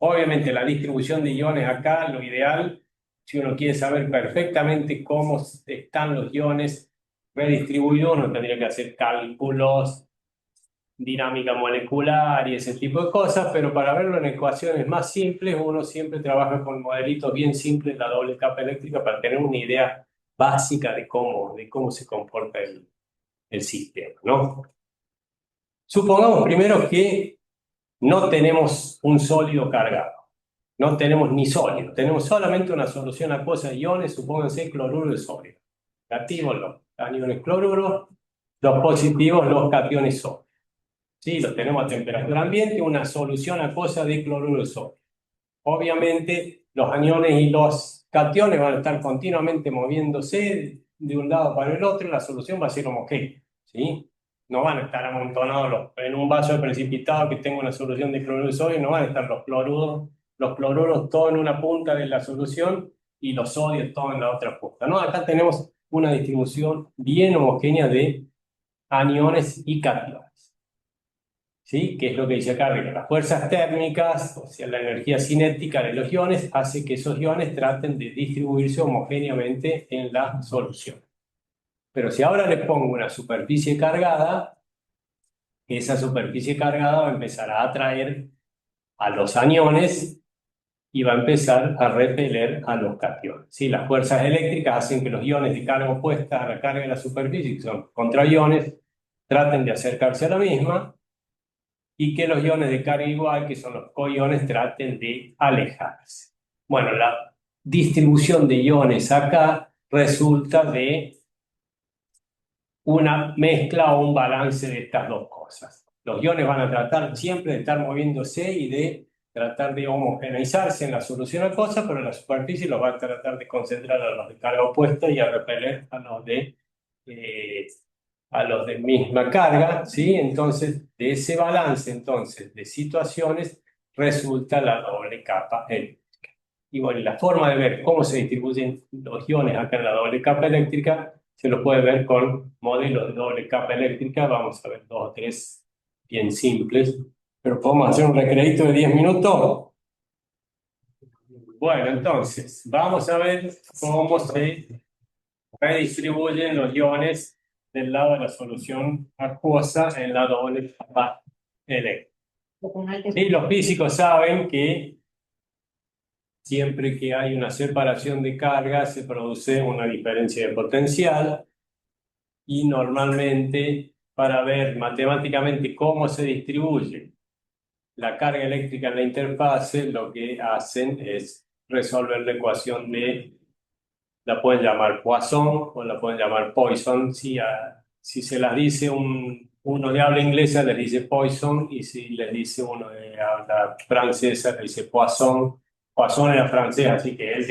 Obviamente la distribución de iones acá, lo ideal, si uno quiere saber perfectamente cómo están los iones redistribuidos, uno tendría que hacer cálculos, dinámica molecular y ese tipo de cosas, pero para verlo en ecuaciones más simples, uno siempre trabaja con modelitos bien simples de la doble capa eléctrica para tener una idea básica de cómo se comporta el sistema, ¿no? Supongamos primero que no tenemos un sólido cargado. No tenemos ni sólido, tenemos solamente una solución acuosa de iones, supónganse cloruro de sodio. Negativos los aniones cloruro, los positivos los cationes sodio. Sí, los tenemos a temperatura ambiente, una solución acuosa de cloruro de sodio. Obviamente los aniones y los cationes van a estar continuamente moviéndose de un lado para el otro, la solución va a ser homogénea, ¿sí? No van a estar amontonados en un vaso de precipitado que tenga una solución de cloruro de sodio, no van a estar los cloruros todos en una punta de la solución y los sodios todos en la otra punta. No, acá tenemos una distribución bien homogénea de aniones y cationes. ¿Sí? ¿Qué es lo que dice acá arriba? Las fuerzas térmicas, o sea, la energía cinética de los iones, hace que esos iones traten de distribuirse homogéneamente en la solución. Pero si ahora le pongo una superficie cargada, esa superficie cargada va a empezar a atraer a los aniones y va a empezar a repeler a los cationes. ¿Sí? Las fuerzas eléctricas hacen que los iones de carga opuesta a la carga de la superficie, que son contraiones, traten de acercarse a la misma y que los iones de carga igual, que son los coiones, traten de alejarse. Bueno, la distribución de iones acá resulta de una mezcla o un balance de estas dos cosas. Los iones van a tratar siempre de estar moviéndose y de tratar de homogeneizarse en la solución a cosas, pero en la superficie los va a tratar de concentrar a los de carga opuesta y a repeler a los de misma carga, ¿sí? Entonces, de ese balance entonces de situaciones resulta la doble capa eléctrica. Y bueno, la forma de ver cómo se distribuyen los iones acá en la doble capa eléctrica se lo puede ver con modelos de doble capa eléctrica. Vamos a ver dos o tres bien simples, pero podemos hacer un recreito de 10 minutos. Bueno, entonces, vamos a ver cómo se redistribuyen los iones del lado de la solución acuosa en la doble capa eléctrica. Y los físicos saben que siempre que hay una separación de cargas se produce una diferencia de potencial y normalmente para ver matemáticamente cómo se distribuye la carga eléctrica en la interfase, lo que hacen es resolver la ecuación la pueden llamar Poisson o la pueden llamar Poisson. Si se las dice uno de habla inglesa, les dice Poisson, y si les dice uno de habla francesa, les dice Poisson. Poisson era francés, así que él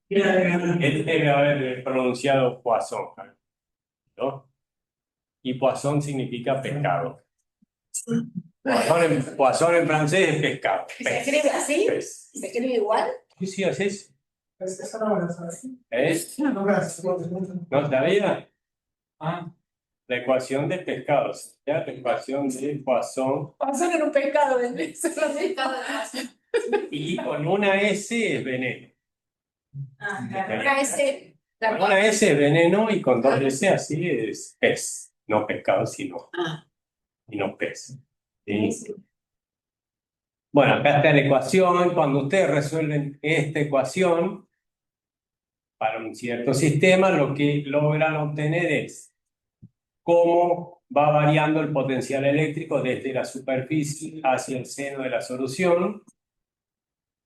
debe haber pronunciado Poisson, ¿no? Y Poisson significa pescado. Poisson en francés es pescado. ¿Se escribe así? Pez. ¿Se escribe igual? Sí, sí, así es. Esa no me la sabes. ¿Es? No, gracias. ¿No sabía? Ah, la ecuación de pescados. Ya, la ecuación de Poisson. Poisson era un pescado, ¿ves? Pescado de Poisson. Y con una S es veneno. Una S, Con una S es veneno y con dos S así es pez. No pescado, sino y no pez. ¿Sí? Bueno, acá está la ecuación. Cuando ustedes resuelven esta ecuación para un cierto sistema, lo que logran obtener es cómo va variando el potencial eléctrico desde la superficie hacia el seno de la solución,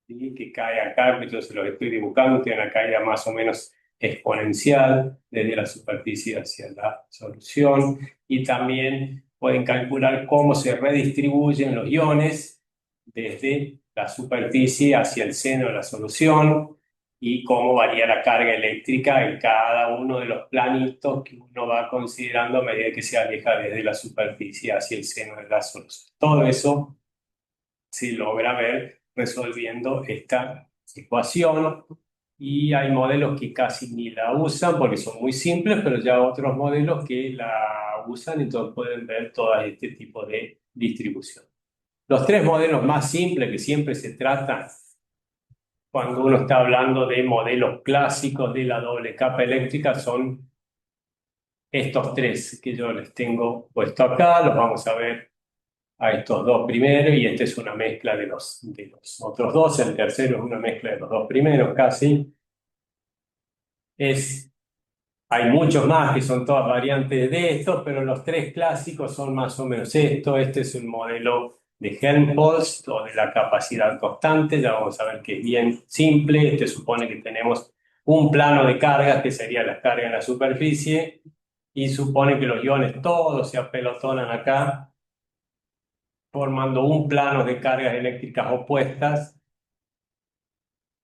¿sí? Que cae acá, que yo se lo estoy dibujando, tiene una caída más o menos exponencial desde la superficie hacia la solución, y también pueden calcular cómo se redistribuyen los iones desde la superficie hacia el seno de la solución y cómo varía la carga eléctrica en cada uno de los planitos que uno va considerando a medida que se aleja desde la superficie hacia el seno de la solución. Todo eso se logra ver resolviendo esta ecuación, y hay modelos que casi ni la usan porque son muy simples, pero ya otros modelos que la usan, entonces pueden ver todo este tipo de distribución. Los tres modelos más simples que siempre se tratan cuando uno está hablando de modelos clásicos de la doble capa eléctrica son estos tres que yo les tengo puesto acá. Los vamos a ver a estos dos primeros, y esta es una mezcla de los otros dos. El tercero es una mezcla de los dos primeros casi. Hay muchos más que son todas variantes de estos, pero los tres clásicos son más o menos esto. Este es un modelo de Helmholtz o de la capacidad constante. Ya vamos a ver que es bien simple. Este supone que tenemos un plano de cargas, que sería la carga en la superficie, y supone que los iones todos se apelotonan acá, formando un plano de cargas eléctricas opuestas,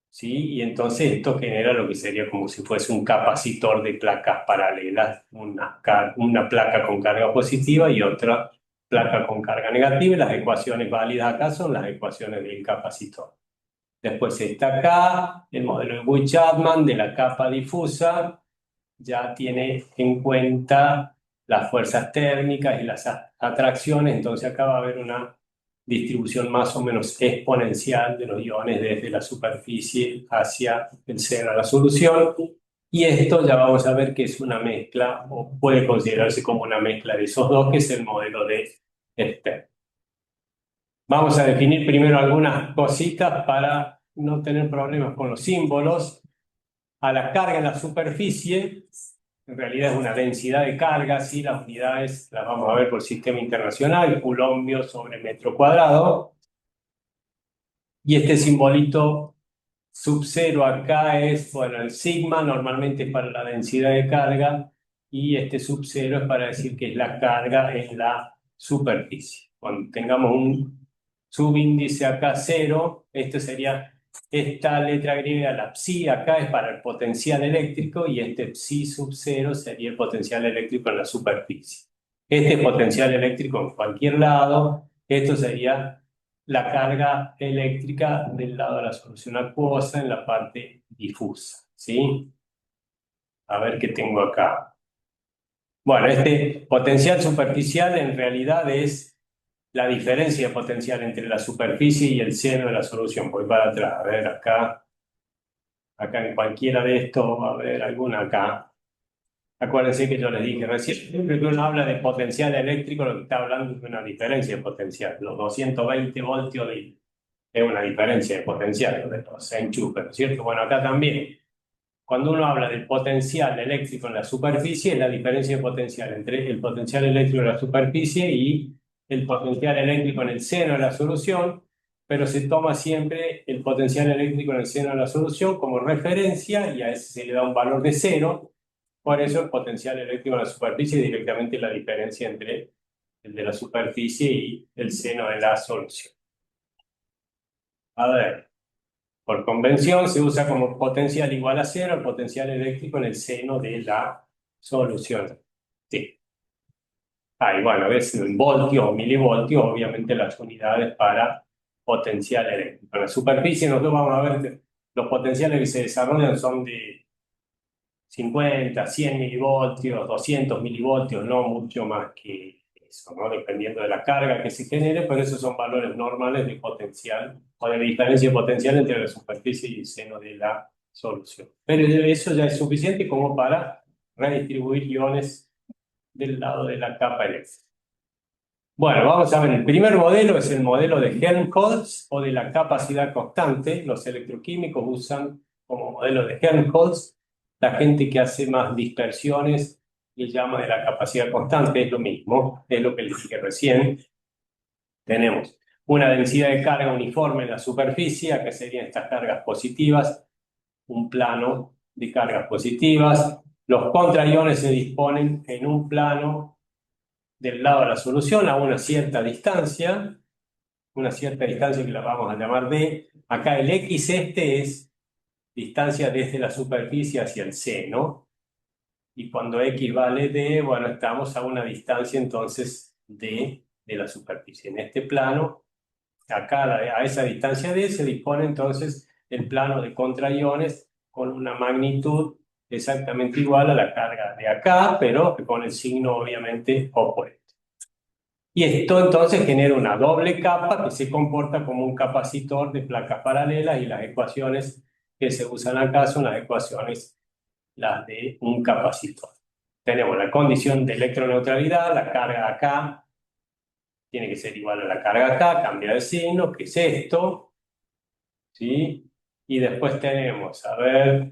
¿sí? Y entonces esto genera lo que sería como si fuese un capacitor de placas paralelas, una placa con carga positiva y otra placa con carga negativa, y las ecuaciones válidas acá son las ecuaciones del capacitor. Después está acá el modelo de Boole-Chapman de la capa difusa, ya tiene en cuenta las fuerzas térmicas y las atracciones, entonces acá va a haber una distribución más o menos exponencial de los iones desde la superficie hacia el seno de la solución. Y esto ya vamos a ver que es una mezcla, o puede considerarse como una mezcla de esos dos, que es el modelo de Stern. Vamos a definir primero algunas cositas para no tener problemas con los símbolos. A la carga en la superficie, en realidad es una densidad de carga, ¿sí? Las unidades las vamos a ver por sistema internacional, coulombio sobre metro cuadrado. Y este simbolito sub cero acá es, bueno, el sigma normalmente es para la densidad de carga, y este sub cero es para decir que es la carga en la superficie. Cuando tengamos un subíndice acá cero, esto sería esta letra griega, la psi acá es para el potencial eléctrico, y este psi sub cero sería el potencial eléctrico en la superficie. Este es potencial eléctrico en cualquier lado. Esto sería la carga eléctrica del lado de la solución acuosa en la parte difusa, ¿sí? A ver qué tengo acá. Bueno, este potencial superficial en realidad es la diferencia de potencial entre la superficie y el seno de la solución. Voy para atrás, a ver acá en cualquiera de estos, a ver alguna acá. Acuérdense que yo les dije recién, siempre que uno habla de potencial eléctrico, lo que está hablando es de una diferencia de potencial. Los 220 voltios es una diferencia de potencial de los enchufes, ¿no es cierto? Bueno, acá también, cuando uno habla del potencial eléctrico en la superficie, es la diferencia de potencial entre el potencial eléctrico en la superficie y el potencial eléctrico en el seno de la solución, pero se toma siempre el potencial eléctrico en el seno de la solución como referencia, y a ese se le da un valor de cero. Por eso el potencial eléctrico en la superficie es directamente la diferencia entre el de la superficie y el seno de la solución. A ver, por convención se usa como potencial igual a cero el potencial eléctrico en el seno de la solución. Sí. Y bueno, a veces en voltios o milivoltios, obviamente las unidades para potencial eléctrico. En la superficie nosotros vamos a ver que los potenciales que se desarrollan son de 50, 100 milivoltios, 200 milivoltios, no mucho más que eso, ¿no? Dependiendo de la carga que se genere, pero esos son valores normales de potencial o de diferencia potencial entre la superficie y el seno de la solución. Pero eso ya es suficiente como para redistribuir iones del lado de la capa eléctrica. Bueno, vamos a ver, el primer modelo es el modelo de Helmholtz o de la capacidad constante. Los electroquímicos usan como modelo de Helmholtz. La gente que hace más dispersiones le llama de la capacidad constante, es lo mismo, es lo que les dije recién. Tenemos una densidad de carga uniforme en la superficie, acá serían estas cargas positivas, un plano de cargas positivas. Los contraiones se disponen en un plano del lado de la solución a una cierta distancia que la vamos a llamar D. Acá el X este es distancia desde la superficie hacia el seno. Y cuando X vale D, bueno, estamos a una distancia entonces D de la superficie. En este plano, acá a esa distancia D se dispone entonces el plano de contraiones con una magnitud exactamente igual a la carga de acá, pero con el signo obviamente opuesto. Y esto entonces genera una doble capa que se comporta como un capacitor de placas paralelas y las ecuaciones que se usan acá son las ecuaciones, las de un capacitor. Tenemos la condición de electroneutralidad, la carga acá tiene que ser igual a la carga acá, cambia de signo, que es esto, ¿sí? Y después tenemos, a ver,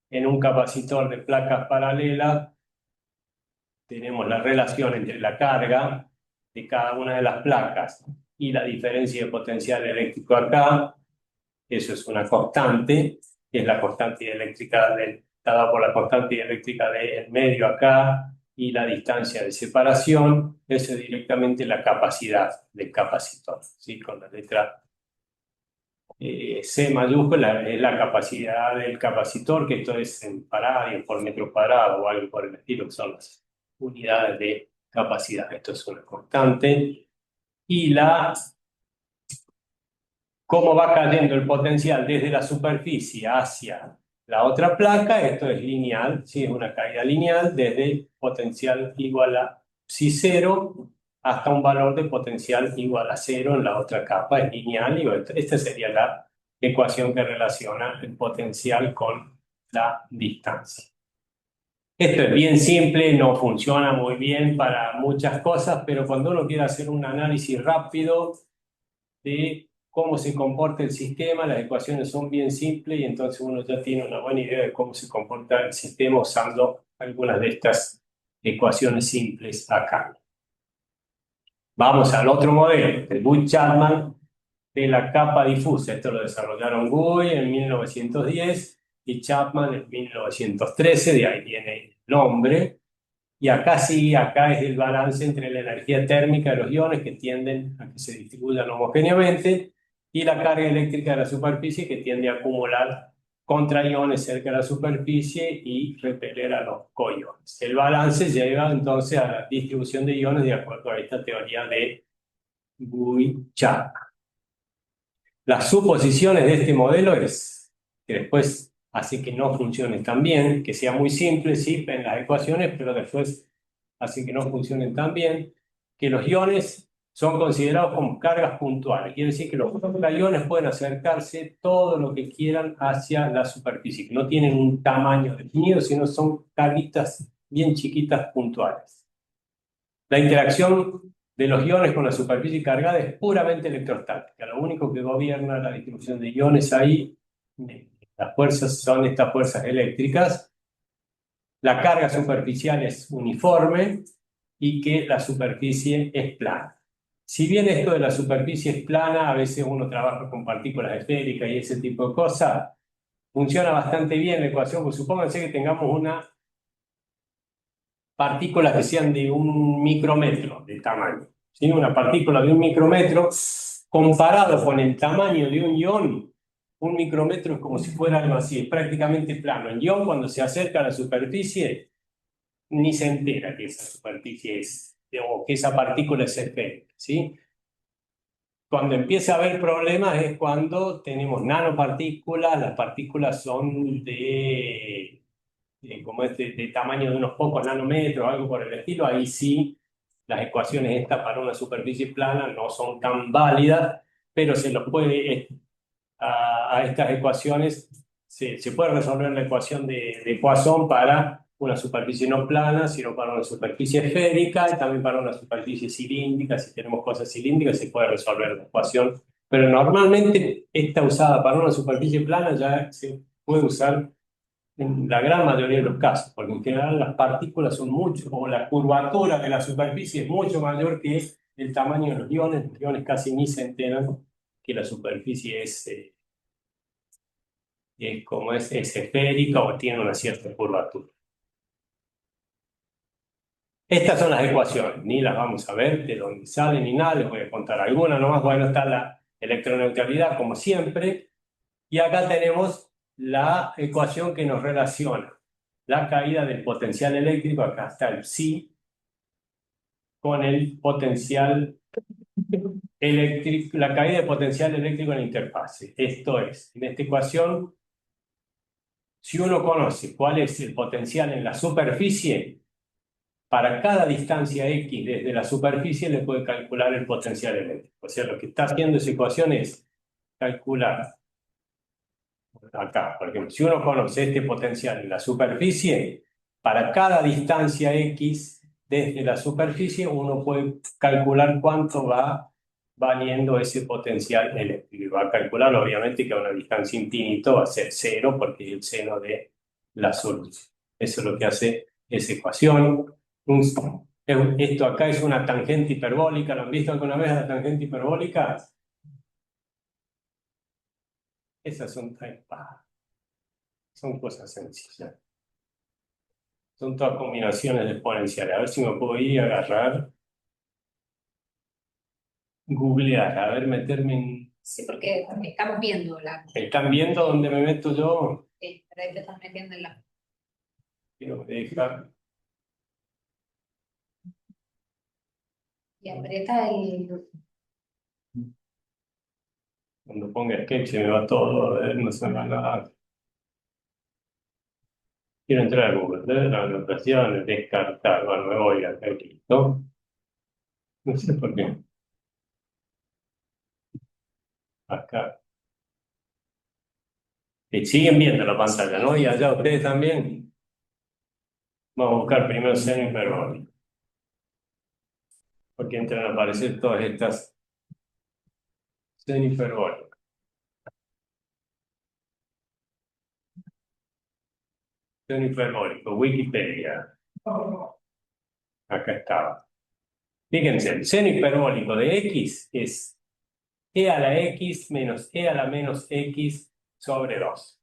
en un capacitor de placas paralelas, tenemos la relación entre la carga de cada una de las placas y la diferencia de potencial eléctrico acá. Eso es una constante, que es la constante eléctrica dada por la constante eléctrica del medio acá y la distancia de separación. Eso es directamente la capacidad del capacitor, ¿sí? Con la letra C mayúscula es la capacidad del capacitor, que esto es en faradio por metro cuadrado o algo por el estilo, que son las unidades de capacidad. Esto es una constante. Y cómo va cayendo el potencial desde la superficie hacia la otra placa, esto es lineal, ¿sí? Es una caída lineal desde potencial igual a psi cero hasta un valor de potencial igual a cero en la otra capa, es lineal, y esta sería la ecuación que relaciona el potencial con la distancia. Esto es bien simple, no funciona muy bien para muchas cosas, pero cuando uno quiere hacer un análisis rápido de cómo se comporta el sistema, las ecuaciones son bien simples y entonces uno ya tiene una buena idea de cómo se comporta el sistema usando algunas de estas ecuaciones simples acá. Vamos al otro modelo, el Guy-Chapman de la capa difusa. Esto lo desarrollaron Guy en 1910 y Chapman en 1913, de ahí viene el nombre. Y acá sí, acá es el balance entre la energía térmica de los iones que tienden a que se distribuyan homogéneamente y la carga eléctrica de la superficie que tiende a acumular contraiones cerca de la superficie y repeler a los coiones. El balance lleva entonces a la distribución de iones de acuerdo a esta teoría de Guy-Chapman. Las suposiciones de este modelo es que después hace que no funcione tan bien, que sea muy simple, sí, en las ecuaciones, pero después hace que no funcionen tan bien, que los iones son considerados como cargas puntuales. Quiere decir que los iones pueden acercarse todo lo que quieran hacia la superficie, que no tienen un tamaño definido, sino son carguitas bien chiquitas puntuales. La interacción de los iones con la superficie cargada es puramente electrostática. Lo único que gobierna la distribución de iones ahí, las fuerzas son estas fuerzas eléctricas. La carga superficial es uniforme y que la superficie es plana. Si bien esto de la superficie es plana, a veces uno trabaja con partículas esféricas y ese tipo de cosas, funciona bastante bien la ecuación, pues supónganse que tengamos una partículas que sean de un micrómetro de tamaño, ¿sí? Una partícula de un micrómetro comparado con el tamaño de un ion, un micrómetro es como si fuera algo así, es prácticamente plano. El ion cuando se acerca a la superficie ni se entera que esa superficie es, o que esa partícula es esférica, ¿sí? Cuando empieza a haber problemas es cuando tenemos nanopartículas, las partículas son como es de tamaño de unos pocos nanómetros, algo por el estilo, ahí sí las ecuaciones estas para una superficie plana no son tan válidas, pero se los puede, a estas ecuaciones, se puede resolver la ecuación de Poisson para una superficie no plana, sino para una superficie esférica y también para una superficie cilíndrica. Si tenemos cosas cilíndricas, se puede resolver la ecuación. Pero normalmente está usada para una superficie plana, ya se puede usar en la gran mayoría de los casos, porque en general las partículas son mucho, o la curvatura de la superficie es mucho mayor que el tamaño de los iones casi ni se enteran que la superficie es esférica o tiene una cierta curvatura. Estas son las ecuaciones, ni las vamos a ver de dónde salen ni nada, les voy a contar algunas nomás. Bueno, está la electroneutralidad como siempre, y acá tenemos la ecuación que nos relaciona la caída del potencial eléctrico, acá está el psi, con el potencial eléctrico, la caída de potencial eléctrico en la interfase. Esto es, en esta ecuación, si uno conoce cuál es el potencial en la superficie, para cada distancia x desde la superficie le puede calcular el potencial eléctrico. O sea, lo que está haciendo esa ecuación es calcular, acá, por ejemplo, si uno conoce este potencial en la superficie, para cada distancia x desde la superficie, uno puede calcular cuánto va valiendo ese potencial eléctrico. Y va a calcular, obviamente, que a una distancia infinita va a ser cero, porque es el seno de la solución. Eso es lo que hace esa ecuación. Esto acá es una tangente hiperbólica. ¿Lo han visto alguna vez la tangente hiperbólica? Esas son cosas sencillas. Son todas combinaciones de exponenciales. A ver si me puedo ir a agarrar, googlear, a ver, meterme en... Sí, porque estamos viendo la. ¿Están viendo dónde me meto yo? Pero ahí te estás metiendo en la. Quiero dejar. Y aprieta el. Cuando ponga sketch se me va todo, a ver, no se me va nada. Quiero entrar a Google, ¿eh? Las anotaciones, descartar. Bueno, me voy acá, listo. No sé por qué. Acá. Siguen viendo la pantalla, ¿no? Y allá ustedes también. Vamos a buscar primero seno hiperbólico. Porque entran a aparecer todas estas seno hiperbólico. Seno hiperbólico, Wikipedia. Acá estaba. Fíjense, el seno hiperbólico de x es e a la x menos e a la menos x sobre 2.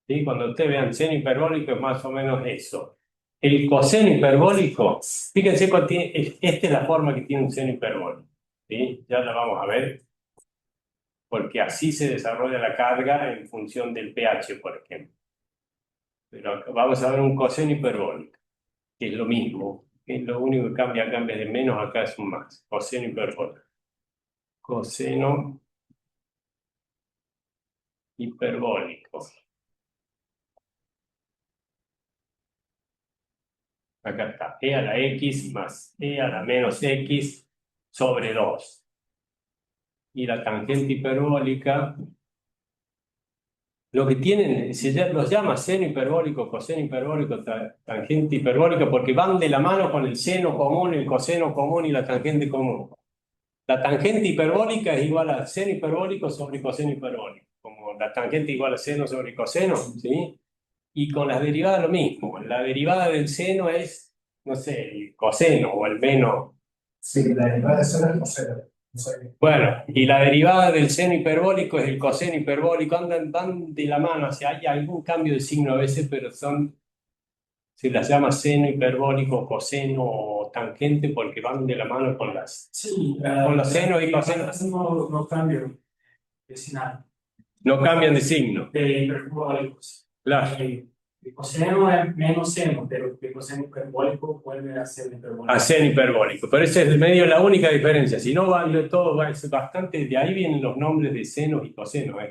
¿Sí? Cuando ustedes vean seno hiperbólico es más o menos eso. El coseno hiperbólico, fíjense cuál tiene, esta es la forma que tiene un seno hiperbólico. ¿Sí? Ya la vamos a ver, porque así se desarrolla la carga en función del pH, por ejemplo. Pero vamos a ver un coseno hiperbólico, que es lo mismo. Es lo único que cambia de menos, acá es un más. Coseno hiperbólico. Coseno hiperbólico. Acá está, e a la x más e a la menos x sobre 2. Y la tangente hiperbólica, lo que tienen, los llama seno hiperbólico, coseno hiperbólico, tangente hiperbólica, porque van de la mano con el seno común, el coseno común y la tangente común. La tangente hiperbólica es igual a seno hiperbólico sobre coseno hiperbólico, como la tangente igual a seno sobre coseno, ¿sí? Y con las derivadas lo mismo. La derivada del seno es, no sé, el coseno o el menos. Sí, la derivada de seno es coseno. No sé qué. Bueno, y la derivada del seno hiperbólico es el coseno hiperbólico. Van de la mano, o sea, hay algún cambio de signo a veces, pero se las llama seno hiperbólico, coseno o tangente porque van de la mano con Sí, con los senos y cosenos. no cambio de sinal. No cambian de signo. De hiperbólicos. Claro. El coseno es menos seno, pero el coseno hiperbólico vuelve a ser hiperbólico. A seno hiperbólico. Pero ese es el medio la única diferencia. Si no, van de todo, es bastante. De ahí vienen los nombres de senos y cosenos a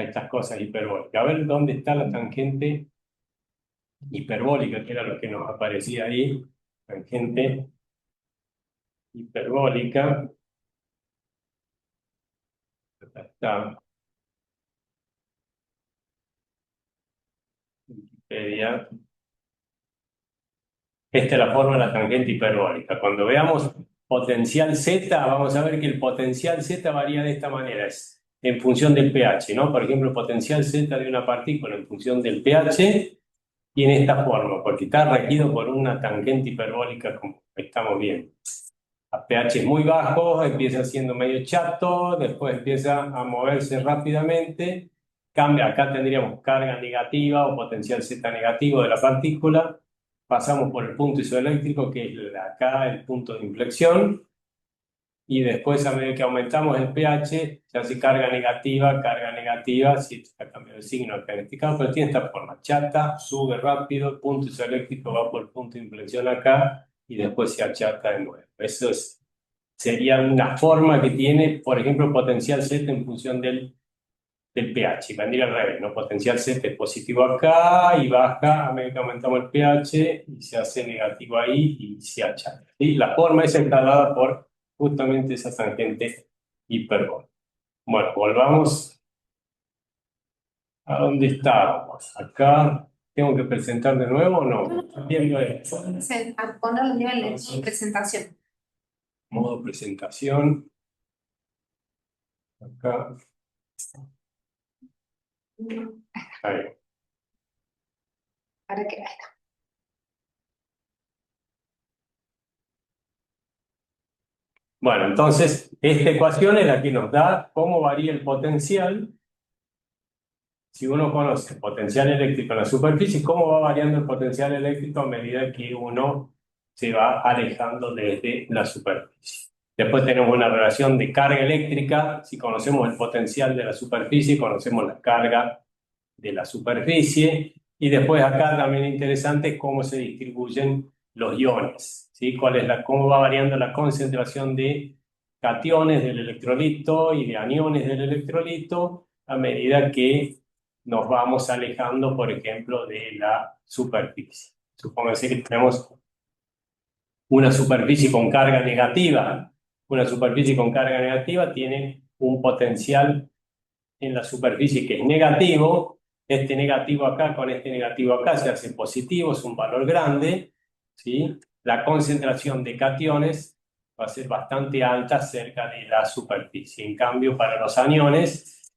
estas cosas hiperbólicas. A ver dónde está la tangente hiperbólica, que era lo que nos aparecía ahí, tangente hiperbólica. Acá está, Wikipedia. Esta es la forma de la tangente hiperbólica. Cuando veamos potencial Z, vamos a ver que el potencial Z varía de esta manera, es en función del pH, ¿no? Por ejemplo, el potencial Z de una partícula en función del pH tiene esta forma, porque está regido por una tangente hiperbólica, como estamos viendo. A pH muy bajo, empieza siendo medio chato, después empieza a moverse rápidamente, cambia, acá tendríamos carga negativa o potencial Z negativo de la partícula, pasamos por el punto isoeléctrico, que es acá el punto de inflexión, y después a medida que aumentamos el pH, se hace carga negativa, si está cambiando el signo acá en este caso, pero tiene esta forma, chata, sube rápido, el punto isoeléctrico va por el punto de inflexión acá, y después se achata de nuevo. Eso sería una forma que tiene, por ejemplo, potencial Z en función del pH. Vendría al revés, ¿no? Potencial Z es positivo acá y baja a medida que aumentamos el pH y se hace negativo ahí y se achata. ¿Sí? La forma es dada por justamente esa tangente hiperbólica. Bueno, volvamos a donde estábamos. Acá, ¿tengo que presentar de nuevo o no? Viendo esto. A ponerlo a nivel de presentación. Modo presentación. Acá. Ahí. Para que ahí está. Bueno, entonces, esta ecuación es la que nos da cómo varía el potencial. Si uno conoce el potencial eléctrico en la superficie, cómo va variando el potencial eléctrico a medida que uno se va alejando desde la superficie. Después tenemos una relación de carga eléctrica. Si conocemos el potencial de la superficie, conocemos la carga de la superficie. Y después acá también interesante es cómo se distribuyen los iones, ¿sí? Cómo va variando la concentración de cationes del electrolito y de aniones del electrolito a medida que nos vamos alejando, por ejemplo, de la superficie. Supóngase que tenemos una superficie con carga negativa. Una superficie con carga negativa tiene un potencial en la superficie que es negativo. Este negativo acá con este negativo acá se hace positivo, es un valor grande, ¿sí? La concentración de cationes va a ser bastante alta cerca de la superficie. En cambio, para los aniones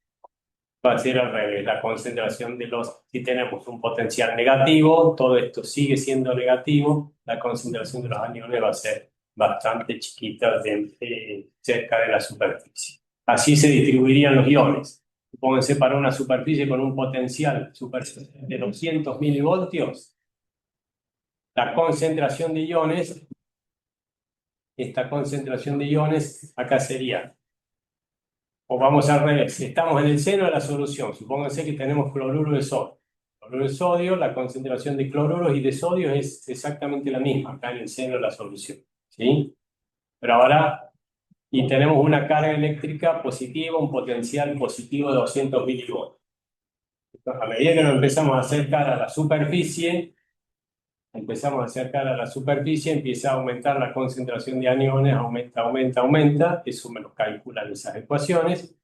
va a ser al revés. La concentración si tenemos un potencial negativo, todo esto sigue siendo negativo, la concentración de los aniones va a ser bastante chiquita cerca de la superficie. Así se distribuirían los iones. Supónganse para una superficie con un potencial de 200 milivoltios, la concentración de iones, esta concentración de iones acá sería, o vamos al revés, estamos en el seno de la solución, supónganse que tenemos cloruro de sodio. Cloruro de sodio, la concentración de cloruros y de sodio es exactamente la misma, acá en el seno de la solución, ¿sí? Pero ahora, y tenemos una carga eléctrica positiva, un potencial positivo de 200 milivoltios. A medida que nos empezamos a acercar a la superficie, empieza a aumentar la concentración de aniones, aumenta, eso me lo calculan esas ecuaciones,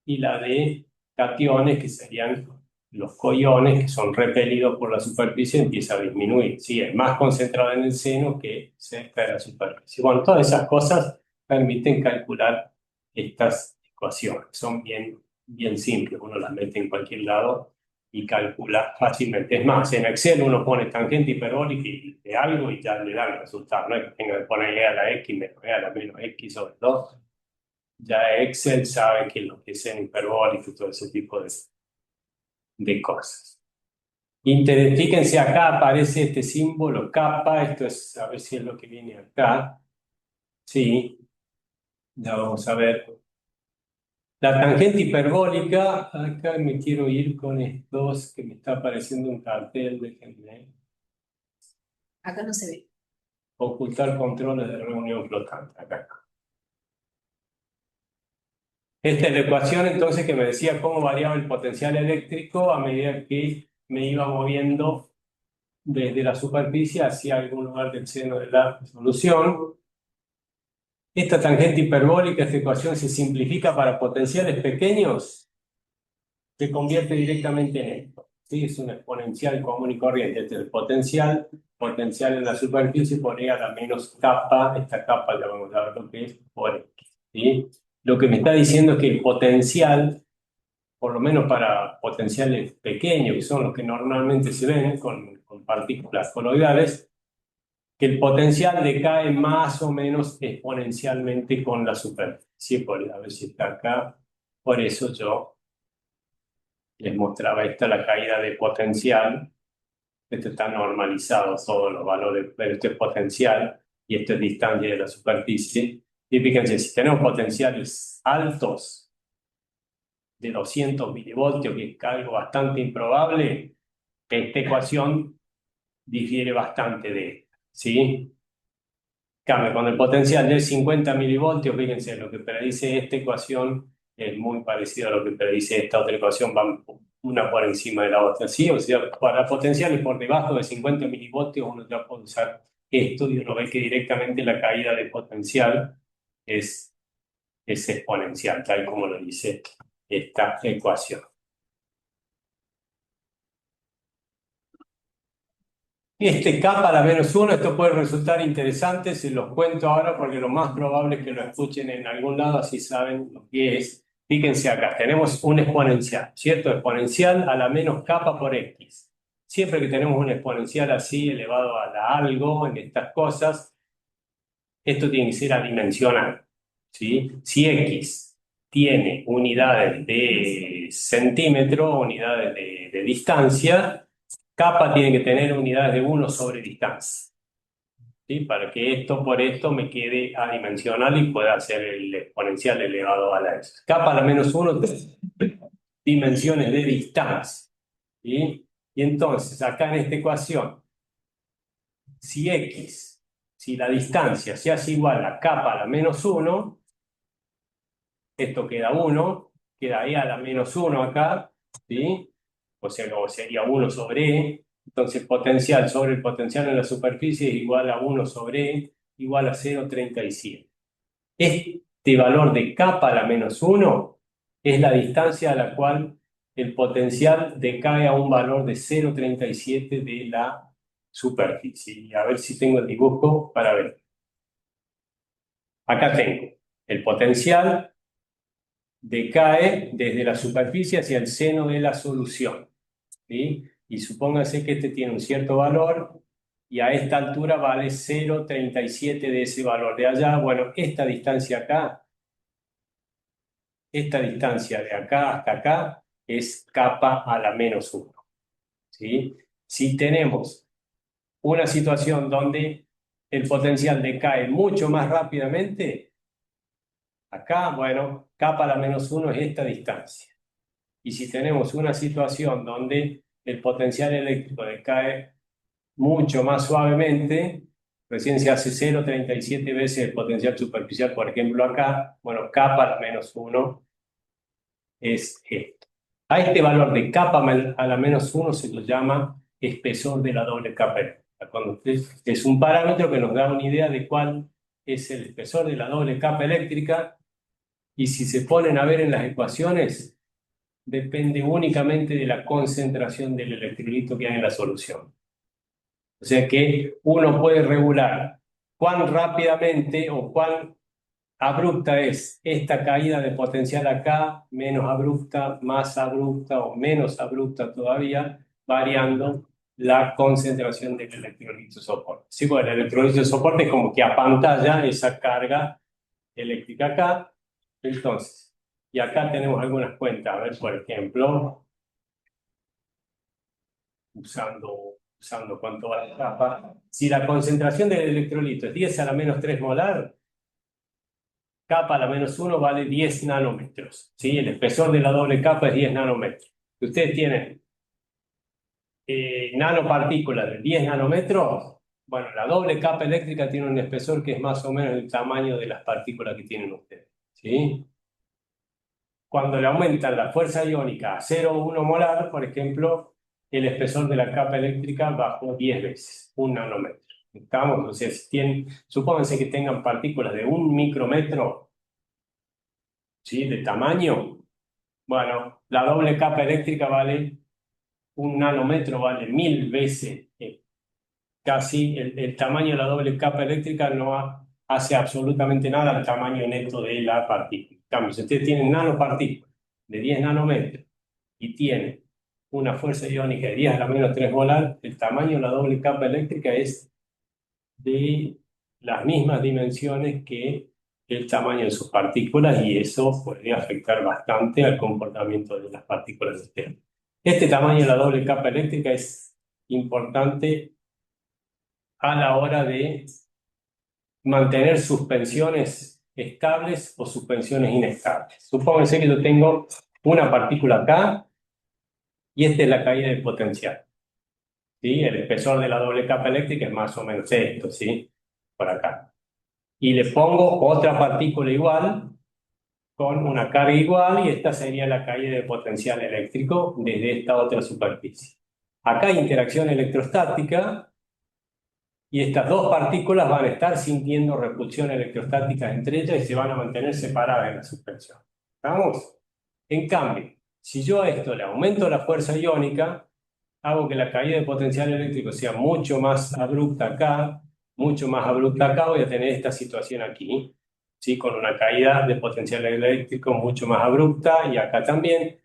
y la de cationes, que serían los coiones, que son repelidos por la superficie, empieza a disminuir. Sí, es más concentrado en el seno que cerca de la superficie. Bueno, todas esas cosas permiten calcular estas ecuaciones. Son bien simples, uno las mete en cualquier lado y calcula fácilmente. Es más, en Excel uno pone tangente hiperbólica de algo y ya le da el resultado. No es que tenga que ponerle a la X menos a la menos X sobre 2. Ya Excel sabe que lo que es en hiperbólico y todo ese tipo de cosas. Fíjense acá aparece este símbolo kappa, esto es, a ver si es lo que viene acá. Sí, ya vamos a ver. La tangente hiperbólica, acá me quiero ir con estos, que me está apareciendo un cartel, déjenme Acá no se ve. ocultar controles de reunión flotante, acá. Esta es la ecuación entonces que me decía cómo variaba el potencial eléctrico a medida que me iba moviendo desde la superficie hacia algún lugar del seno de la solución. Esta tangente hiperbólica, esta ecuación se simplifica para potenciales pequeños, se convierte directamente en esto. ¿Sí? Es una exponencial común y corriente. Este es el potencial en la superficie por E a la menos capa. Esta capa ya vamos a ver lo que es por X. ¿Sí? Lo que me está diciendo es que el potencial, por lo menos para potenciales pequeños, que son los que normalmente se ven con partículas coloidales, que el potencial decae más o menos exponencialmente con la superficie. A ver si está acá. Por eso yo les mostraba esta la caída de potencial. Esto está normalizado, todos los valores, pero esto es potencial y esto es distancia de la superficie. Y fíjense, si tenemos potenciales altos de 200 milivoltios, que es algo bastante improbable, esta ecuación difiere bastante de esta, ¿sí? Cambia, con el potencial de 50 milivoltios, fíjense, lo que predice esta ecuación es muy parecido a lo que predice esta otra ecuación, van una por encima de la otra, ¿sí? O sea, para potenciales por debajo de 50 milivoltios uno ya puede usar esto y uno ve que directamente la caída de potencial es, es exponencial, tal como lo dice esta ecuación. Este K para -1, esto puede resultar interesante, se los cuento ahora porque lo más probable es que lo escuchen en algún lado, así saben lo que es. Fíjense acá, tenemos un exponencial, ¿cierto? Exponencial a la menos capa por X. Siempre que tenemos un exponencial así elevado a la algo en estas cosas, esto tiene que ser adimensional, ¿sí? Si X tiene unidades de centímetro, unidades de distancia, capa tiene que tener unidades de 1 sobre distancia, ¿sí? Para que esto por esto me quede adimensional y pueda hacer el exponencial elevado a la x. Capa a la -1, dimensiones de distancia, ¿sí? Y entonces, acá en esta ecuación, si x, si la distancia se hace igual a capa a la -1, esto queda 1, queda ahí a la -1 acá, ¿sí? O sea, como sería 1 sobre E. Entonces, potencial sobre el potencial en la superficie es igual a 1 sobre E, igual a 0,37. Este valor de capa a la -1 es la distancia a la cual el potencial decae a un valor de 0,37 de la superficie. Y a ver si tengo el dibujo para ver. Acá tengo el potencial decae desde la superficie hacia el seno de la solución, ¿sí? Y supóngase que este tiene un cierto valor y a esta altura vale 0,37 de ese valor de allá. Bueno, esta distancia acá, esta distancia de acá hasta acá es capa a la -1, ¿sí? Si tenemos una situación donde el potencial decae mucho más rápidamente, acá, bueno, capa a la -1 es esta distancia. Y si tenemos una situación donde el potencial eléctrico decae mucho más suavemente, recién se hace 0,37 veces el potencial superficial, por ejemplo acá, bueno, capa a la -1 es esto. A este valor de capa a la -1 se lo llama espesor de la doble capa eléctrica. Es un parámetro que nos da una idea de cuál es el espesor de la doble capa eléctrica, y si se ponen a ver en las ecuaciones, depende únicamente de la concentración del electrolito que hay en la solución. O sea que uno puede regular cuán rápidamente o cuán abrupta es esta caída de potencial acá, menos abrupta, más abrupta o menos abrupta todavía, variando la concentración del electrolito soporte. Sí, bueno, el electrolito soporte es como que apantalla esa carga eléctrica acá. Entonces, y acá tenemos algunas cuentas. A ver, por ejemplo, usando cuánto va la capa. Si la concentración del electrolito es 10 a la -3 molar, capa a la -1 vale 10 nanómetros. ¿Sí? El espesor de la doble capa es 10 nanómetros. Si ustedes tienen nanopartículas de 10 nanómetros, bueno, la doble capa eléctrica tiene un espesor que es más o menos el tamaño de las partículas que tienen ustedes. ¿Sí? Cuando le aumentan la fuerza iónica a 0,1 molar, por ejemplo, el espesor de la capa eléctrica bajó 10 veces, 1 nanómetro. ¿Estamos? O sea, si tienen, supónganse que tengan partículas de 1 micrómetro, ¿sí? De tamaño. Bueno, la doble capa eléctrica vale 1 nanómetro, vale 1000 veces. Casi el tamaño de la doble capa eléctrica no hace absolutamente nada al tamaño neto de la partícula. En cambio, si ustedes tienen nanopartículas de 10 nanómetros y tienen una fuerza iónica de 10 a la menos 3 molar, el tamaño de la doble capa eléctrica es de las mismas dimensiones que el tamaño de sus partículas, y eso podría afectar bastante al comportamiento de las partículas externas. Este tamaño de la doble capa eléctrica es importante a la hora de mantener suspensiones estables o suspensiones inestables. Supónganse que yo tengo una partícula acá y esta es la caída del potencial. ¿Sí? El espesor de la doble capa eléctrica es más o menos esto, ¿sí? Por acá. Y le pongo otra partícula igual, con una carga igual, y esta sería la caída de potencial eléctrico desde esta otra superficie. Acá hay interacción electrostática, y estas dos partículas van a estar sintiendo repulsión electrostática entre ellas y se van a mantener separadas en la suspensión. ¿Estamos? En cambio, si yo a esto le aumento la fuerza iónica, hago que la caída de potencial eléctrico sea mucho más abrupta acá, mucho más abrupta acá, voy a tener esta situación aquí, ¿sí? Con una caída de potencial eléctrico mucho más abrupta, y acá también.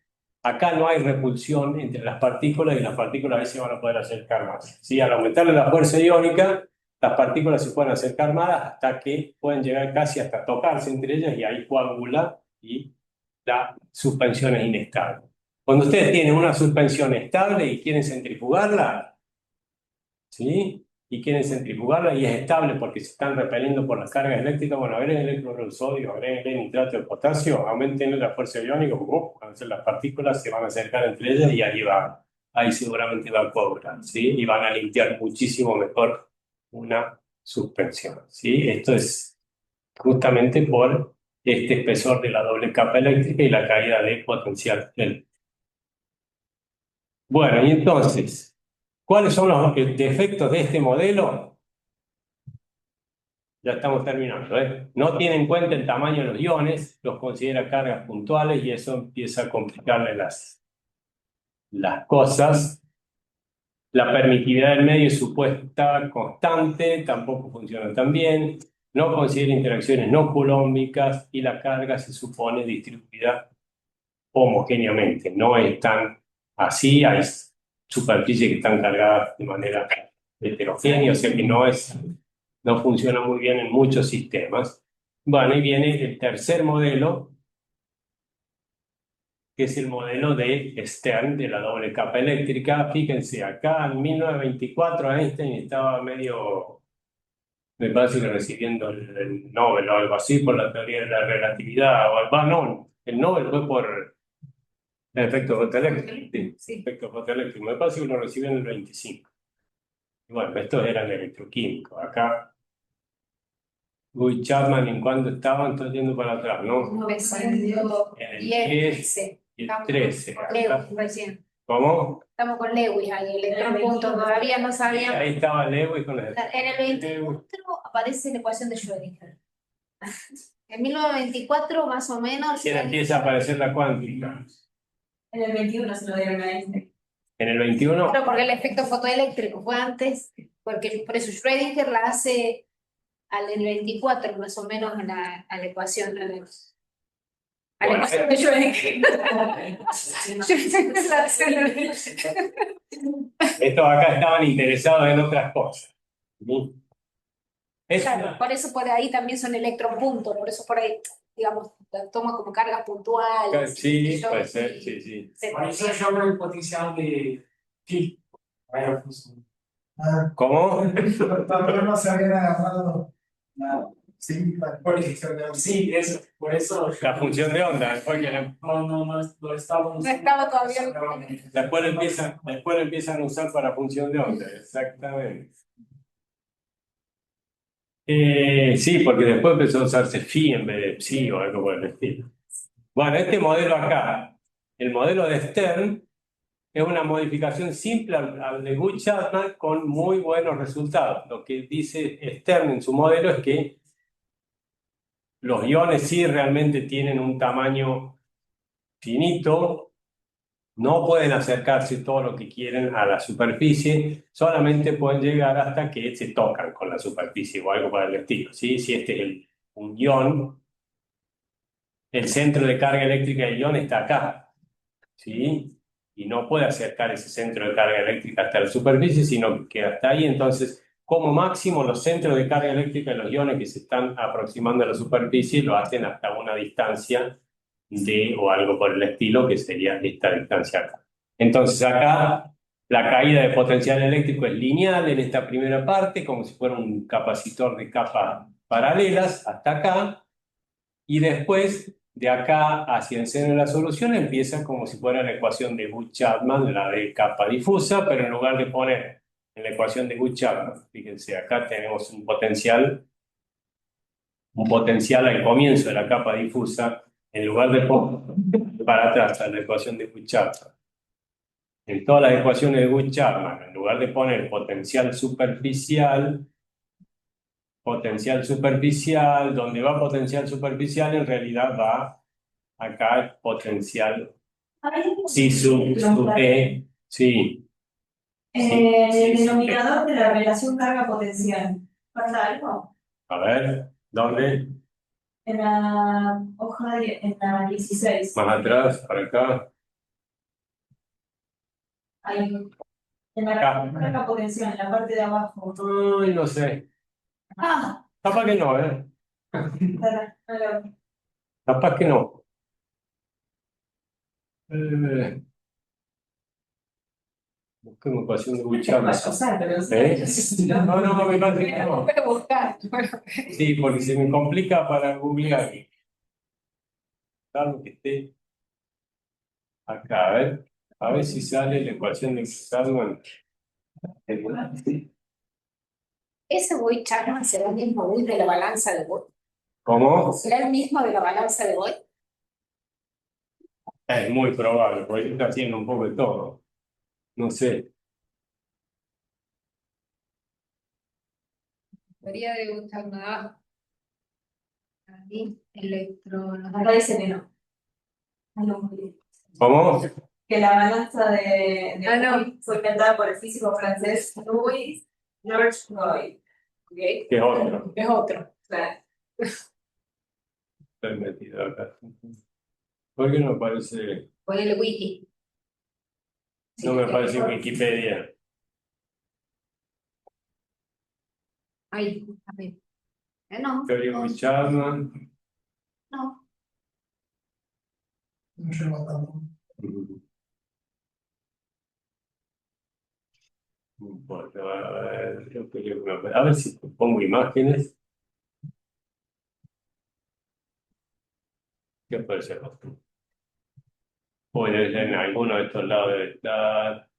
Acá no hay repulsión entre las partículas y las partículas a veces van a poder acercar más. ¿Sí? Al aumentarle la fuerza iónica, las partículas se pueden acercar más hasta que pueden llegar casi hasta tocarse entre ellas, y ahí coagula y la suspensión es inestable. Cuando ustedes tienen una suspensión estable y quieren centrifugarla, ¿sí? Y quieren centrifugarla y es estable porque se están repeliendo por las cargas eléctricas, bueno, agreguen el electrón del sodio, agreguen el nitrato de potasio, aumenten la fuerza iónica, las partículas se van a acercar entre ellas y ahí seguramente va a coagular, ¿sí? Y van a limpiar muchísimo mejor una suspensión, ¿sí? Esto es justamente por este espesor de la doble capa eléctrica y la caída de potencial eléctrico. Bueno, y entonces, ¿cuáles son los defectos de este modelo? Ya estamos terminando, ¿eh? No tiene en cuenta el tamaño de los iones, los considera cargas puntuales y eso empieza a complicarle las cosas. La permitividad del medio es supuesta constante, tampoco funciona tan bien. No considera interacciones no culómbicas y la carga se supone distribuida homogéneamente. No es tan así, hay superficies que están cargadas de manera heterogénea, o sea que no funciona muy bien en muchos sistemas. Bueno, y viene el tercer modelo, que es el modelo de Stern, de la doble capa eléctrica. Fíjense, acá en 1924 Einstein estaba medio, me parece que recibiendo el Nobel o algo así por la teoría de la relatividad, no, el Nobel fue por el efecto fotoeléctrico. Sí, efecto fotoeléctrico. Me parece que lo recibió en el 25. Y bueno, estos eran electroquímicos. Acá Guy Chapman, ¿en cuándo estaban? Estoy yendo para atrás, ¿no? 910 En el 10 y el 13. Lewis recién. ¿Cómo? Estamos con Lewis ahí, electrón punto, todavía no sabíamos. Ahí estaba Lewis con el... En el 24 aparece la ecuación de Schrödinger. En 1924 más o menos. ¿Quién empieza a aparecer la cuántica? En el 21 se lo dieron a Einstein. ¿En el 21? Claro, porque el efecto fotoeléctrico fue antes, porque por eso Schrödinger la hace en el 24 más o menos a la ecuación de Schrödinger. Estos acá estaban interesados en otras cosas. ¿Sí? Claro, por eso por ahí también son electropuntos, por eso por ahí, digamos, la toma como cargas puntuales. Sí, puede ser, sí, sí. Por eso llama el potencial de Fick. ¿Cómo? Todavía no se habían agarrado la Sí, eso, por eso. La función de onda, porque No estábamos. No estaba todavía. después lo empiezan a usar para función de onda, exactamente. Sí, porque después empezó a usarse phi en vez de psi o algo por el estilo. Bueno, este modelo acá, el modelo de Stern, es una modificación simple al de Guth-Chapman con muy buenos resultados. Lo que dice Stern en su modelo es que los iones sí realmente tienen un tamaño finito, no pueden acercarse todo lo que quieren a la superficie, solamente pueden llegar hasta que se tocan con la superficie o algo por el estilo, ¿sí? Si este es un ion, el centro de carga eléctrica del ion está acá, ¿sí? Y no puede acercar ese centro de carga eléctrica hasta la superficie, sino que hasta ahí. Entonces, como máximo, los centros de carga eléctrica de los iones que se están aproximando a la superficie lo hacen hasta una distancia o algo por el estilo, que sería esta distancia acá. Entonces, acá la caída de potencial eléctrico es lineal en esta primera parte, como si fuera un capacitor de capas paralelas hasta acá, y después de acá hacia el seno de la solución empieza como si fuera la ecuación de Guth-Chapman, la de capa difusa, pero en lugar de poner en la ecuación de Guth-Chapman, fíjense, acá tenemos un potencial al comienzo de la capa difusa, en lugar de poner para atrás a la ecuación de Guth-Chapman. En todas las ecuaciones de Guth-Chapman, en lugar de poner potencial superficial, donde va potencial superficial, en realidad va acá el potencial, sí, sub E, sí. En Sí, el sí, denominador de la relación carga-potencial, ¿pasa algo? A ver, ¿dónde? En la hoja, en la 16. Más atrás, para acá. Ahí. En la Acá. carga-potencial, en la parte de abajo. Ay, no sé. Ah, Capaz que no, ¿eh? espera, no lo- Capaz que no. Eh, Busquemos ecuación de Guth-Chapman. ¿Eh? No, me parece que no. Voy a buscar. Sí, porque se me complica para googlear. Claro que esté acá, a ver si sale la ecuación de Guth-Chapman. Ese Boy Chapman será el mismo Boy de la balanza de Boy. ¿Cómo? ¿Será el mismo de la balanza de Boy? Es muy probable, porque está haciendo un poco de todo. No sé. Teoría de gustar nada. Ahí, electrones. Acá dice que no. Ah, no, muy bien. ¿Cómo? Que la balanza de no. Boy fue inventada por el físico francés Louis Georges Roy. ¿Ok? Que es otro. Es otro. Claro. Estoy metido acá. ¿Por qué no me parece? Ponele wiki. No me parece Wikipedia. Ahí, a ver. No, Teoría no, Guth-Chapman. no. No lleva tanto. No importa, a ver, a ver si pongo imágenes. ¿Qué puede ser? Puede ser en alguno de estos lados debe estar.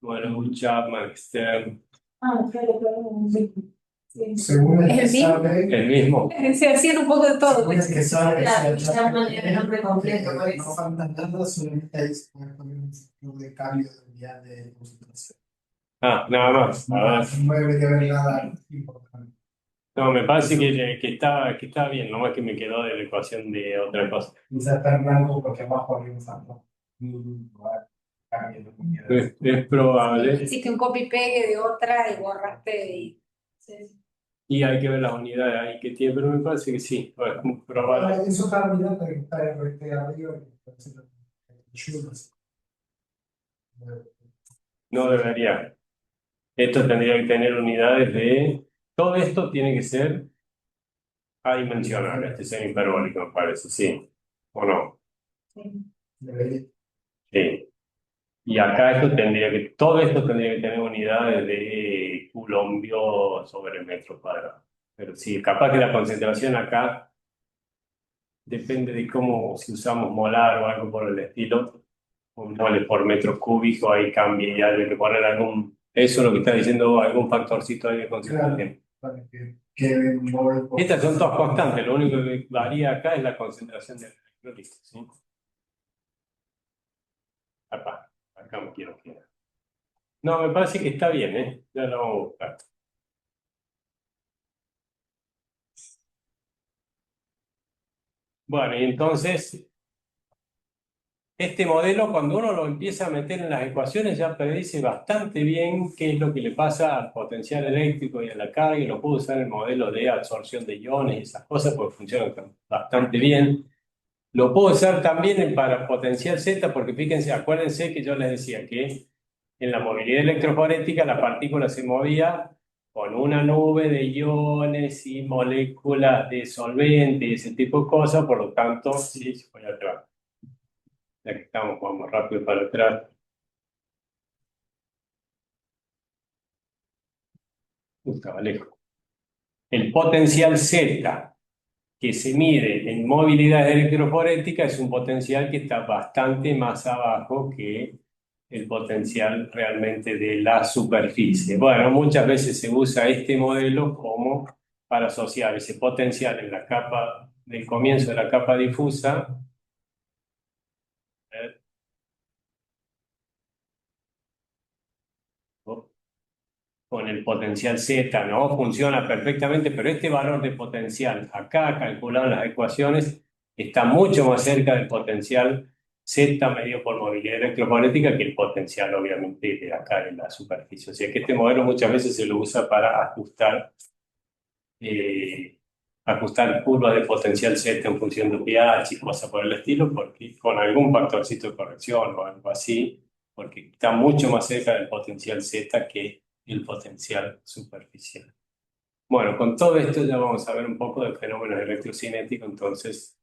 Bueno, Guth-Chapman, Stern. Ah, claro. Sí. Según el que ¿El mismo? sabe, El mismo. Se hacían un poco de todo. según el que sabe, Claro, es el Chapman era el nombre completo, por eso. no faltan tantas, solamente hay de cambio de unidad de concentración. Nada más. A ver. No debería haber nada importante. No, me parece que está bien, nomás que me quedó de la ecuación de otra cosa. Quizá está en blanco porque abajo había un salto. Cambio de unidad. Es probable. Hiciste un copy-pegue de otra y borraste y... Y hay que ver las unidades ahí que tiene, pero me parece que sí, es muy probable. Eso está mirando que está en RT arriba. No debería. Esto tendría que tener unidades de... Todo esto tiene que ser adimensional, este ser hiperbólico, me parece, sí. ¿O no? Debería. Sí. Y acá todo esto tendría que tener unidades de coulombio sobre metro cuadrado. Pero sí, capaz que la concentración acá depende de cómo, si usamos molar o algo por el estilo, un mole por metro cúbico, ahí cambia y hay que poner eso es lo que está diciendo, algún factorcito ahí de concentración. Para que quede un mol por- Estas son todas constantes, lo único que varía acá es la concentración de electrolitos, ¿sí? Acá Acá me quiero quedar. No, me parece que está bien, ¿eh? Ya lo vamos a buscar. Bueno, y entonces, este modelo, cuando uno lo empieza a meter en las ecuaciones, ya predice bastante bien qué es lo que le pasa al potencial eléctrico y a la carga, y lo puedo usar en el modelo de absorción de iones y esas cosas, porque funcionan bastante bien. Lo puedo usar también para potencial Z, porque fíjense, acuérdense que yo les decía que en la movilidad electroforética la partícula se movía con una nube de iones y moléculas de solvente y ese tipo de cosas, por lo tanto, sí, voy atrás. Ya que estamos, vamos rápido para atrás. Estaba lejos. El potencial Z que se mide en movilidad electroforética es un potencial que está bastante más abajo que el potencial realmente de la superficie. Bueno, muchas veces se usa este modelo como para asociar ese potencial en la capa del comienzo de la capa difusa. Con el potencial Z, ¿no? Funciona perfectamente, pero este valor de potencial acá calculado en las ecuaciones está mucho más cerca del potencial Z medido por movilidad electromagnética que el potencial, obviamente, de acá en la superficie. O sea que este modelo muchas veces se lo usa para ajustar curvas de potencial Z en función de pH y cosas por el estilo, porque con algún factorcito de corrección o algo así, porque está mucho más cerca del potencial Z que el potencial superficial. Bueno, con todo esto ya vamos a ver un poco de fenómenos electrocinéticos, entonces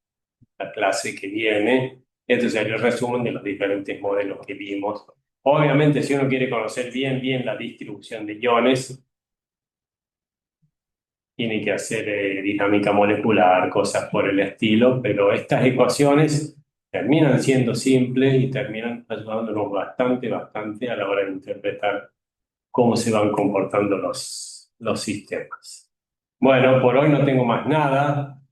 la clase que viene. Este sería el resumen de los diferentes modelos que vimos. Obviamente, si uno quiere conocer bien la distribución de iones, tiene que hacer dinámica molecular, cosas por el estilo, pero estas ecuaciones terminan siendo simples y terminan ayudándonos bastante a la hora de interpretar cómo se van comportando los sistemas. Bueno, por hoy no tengo más nada.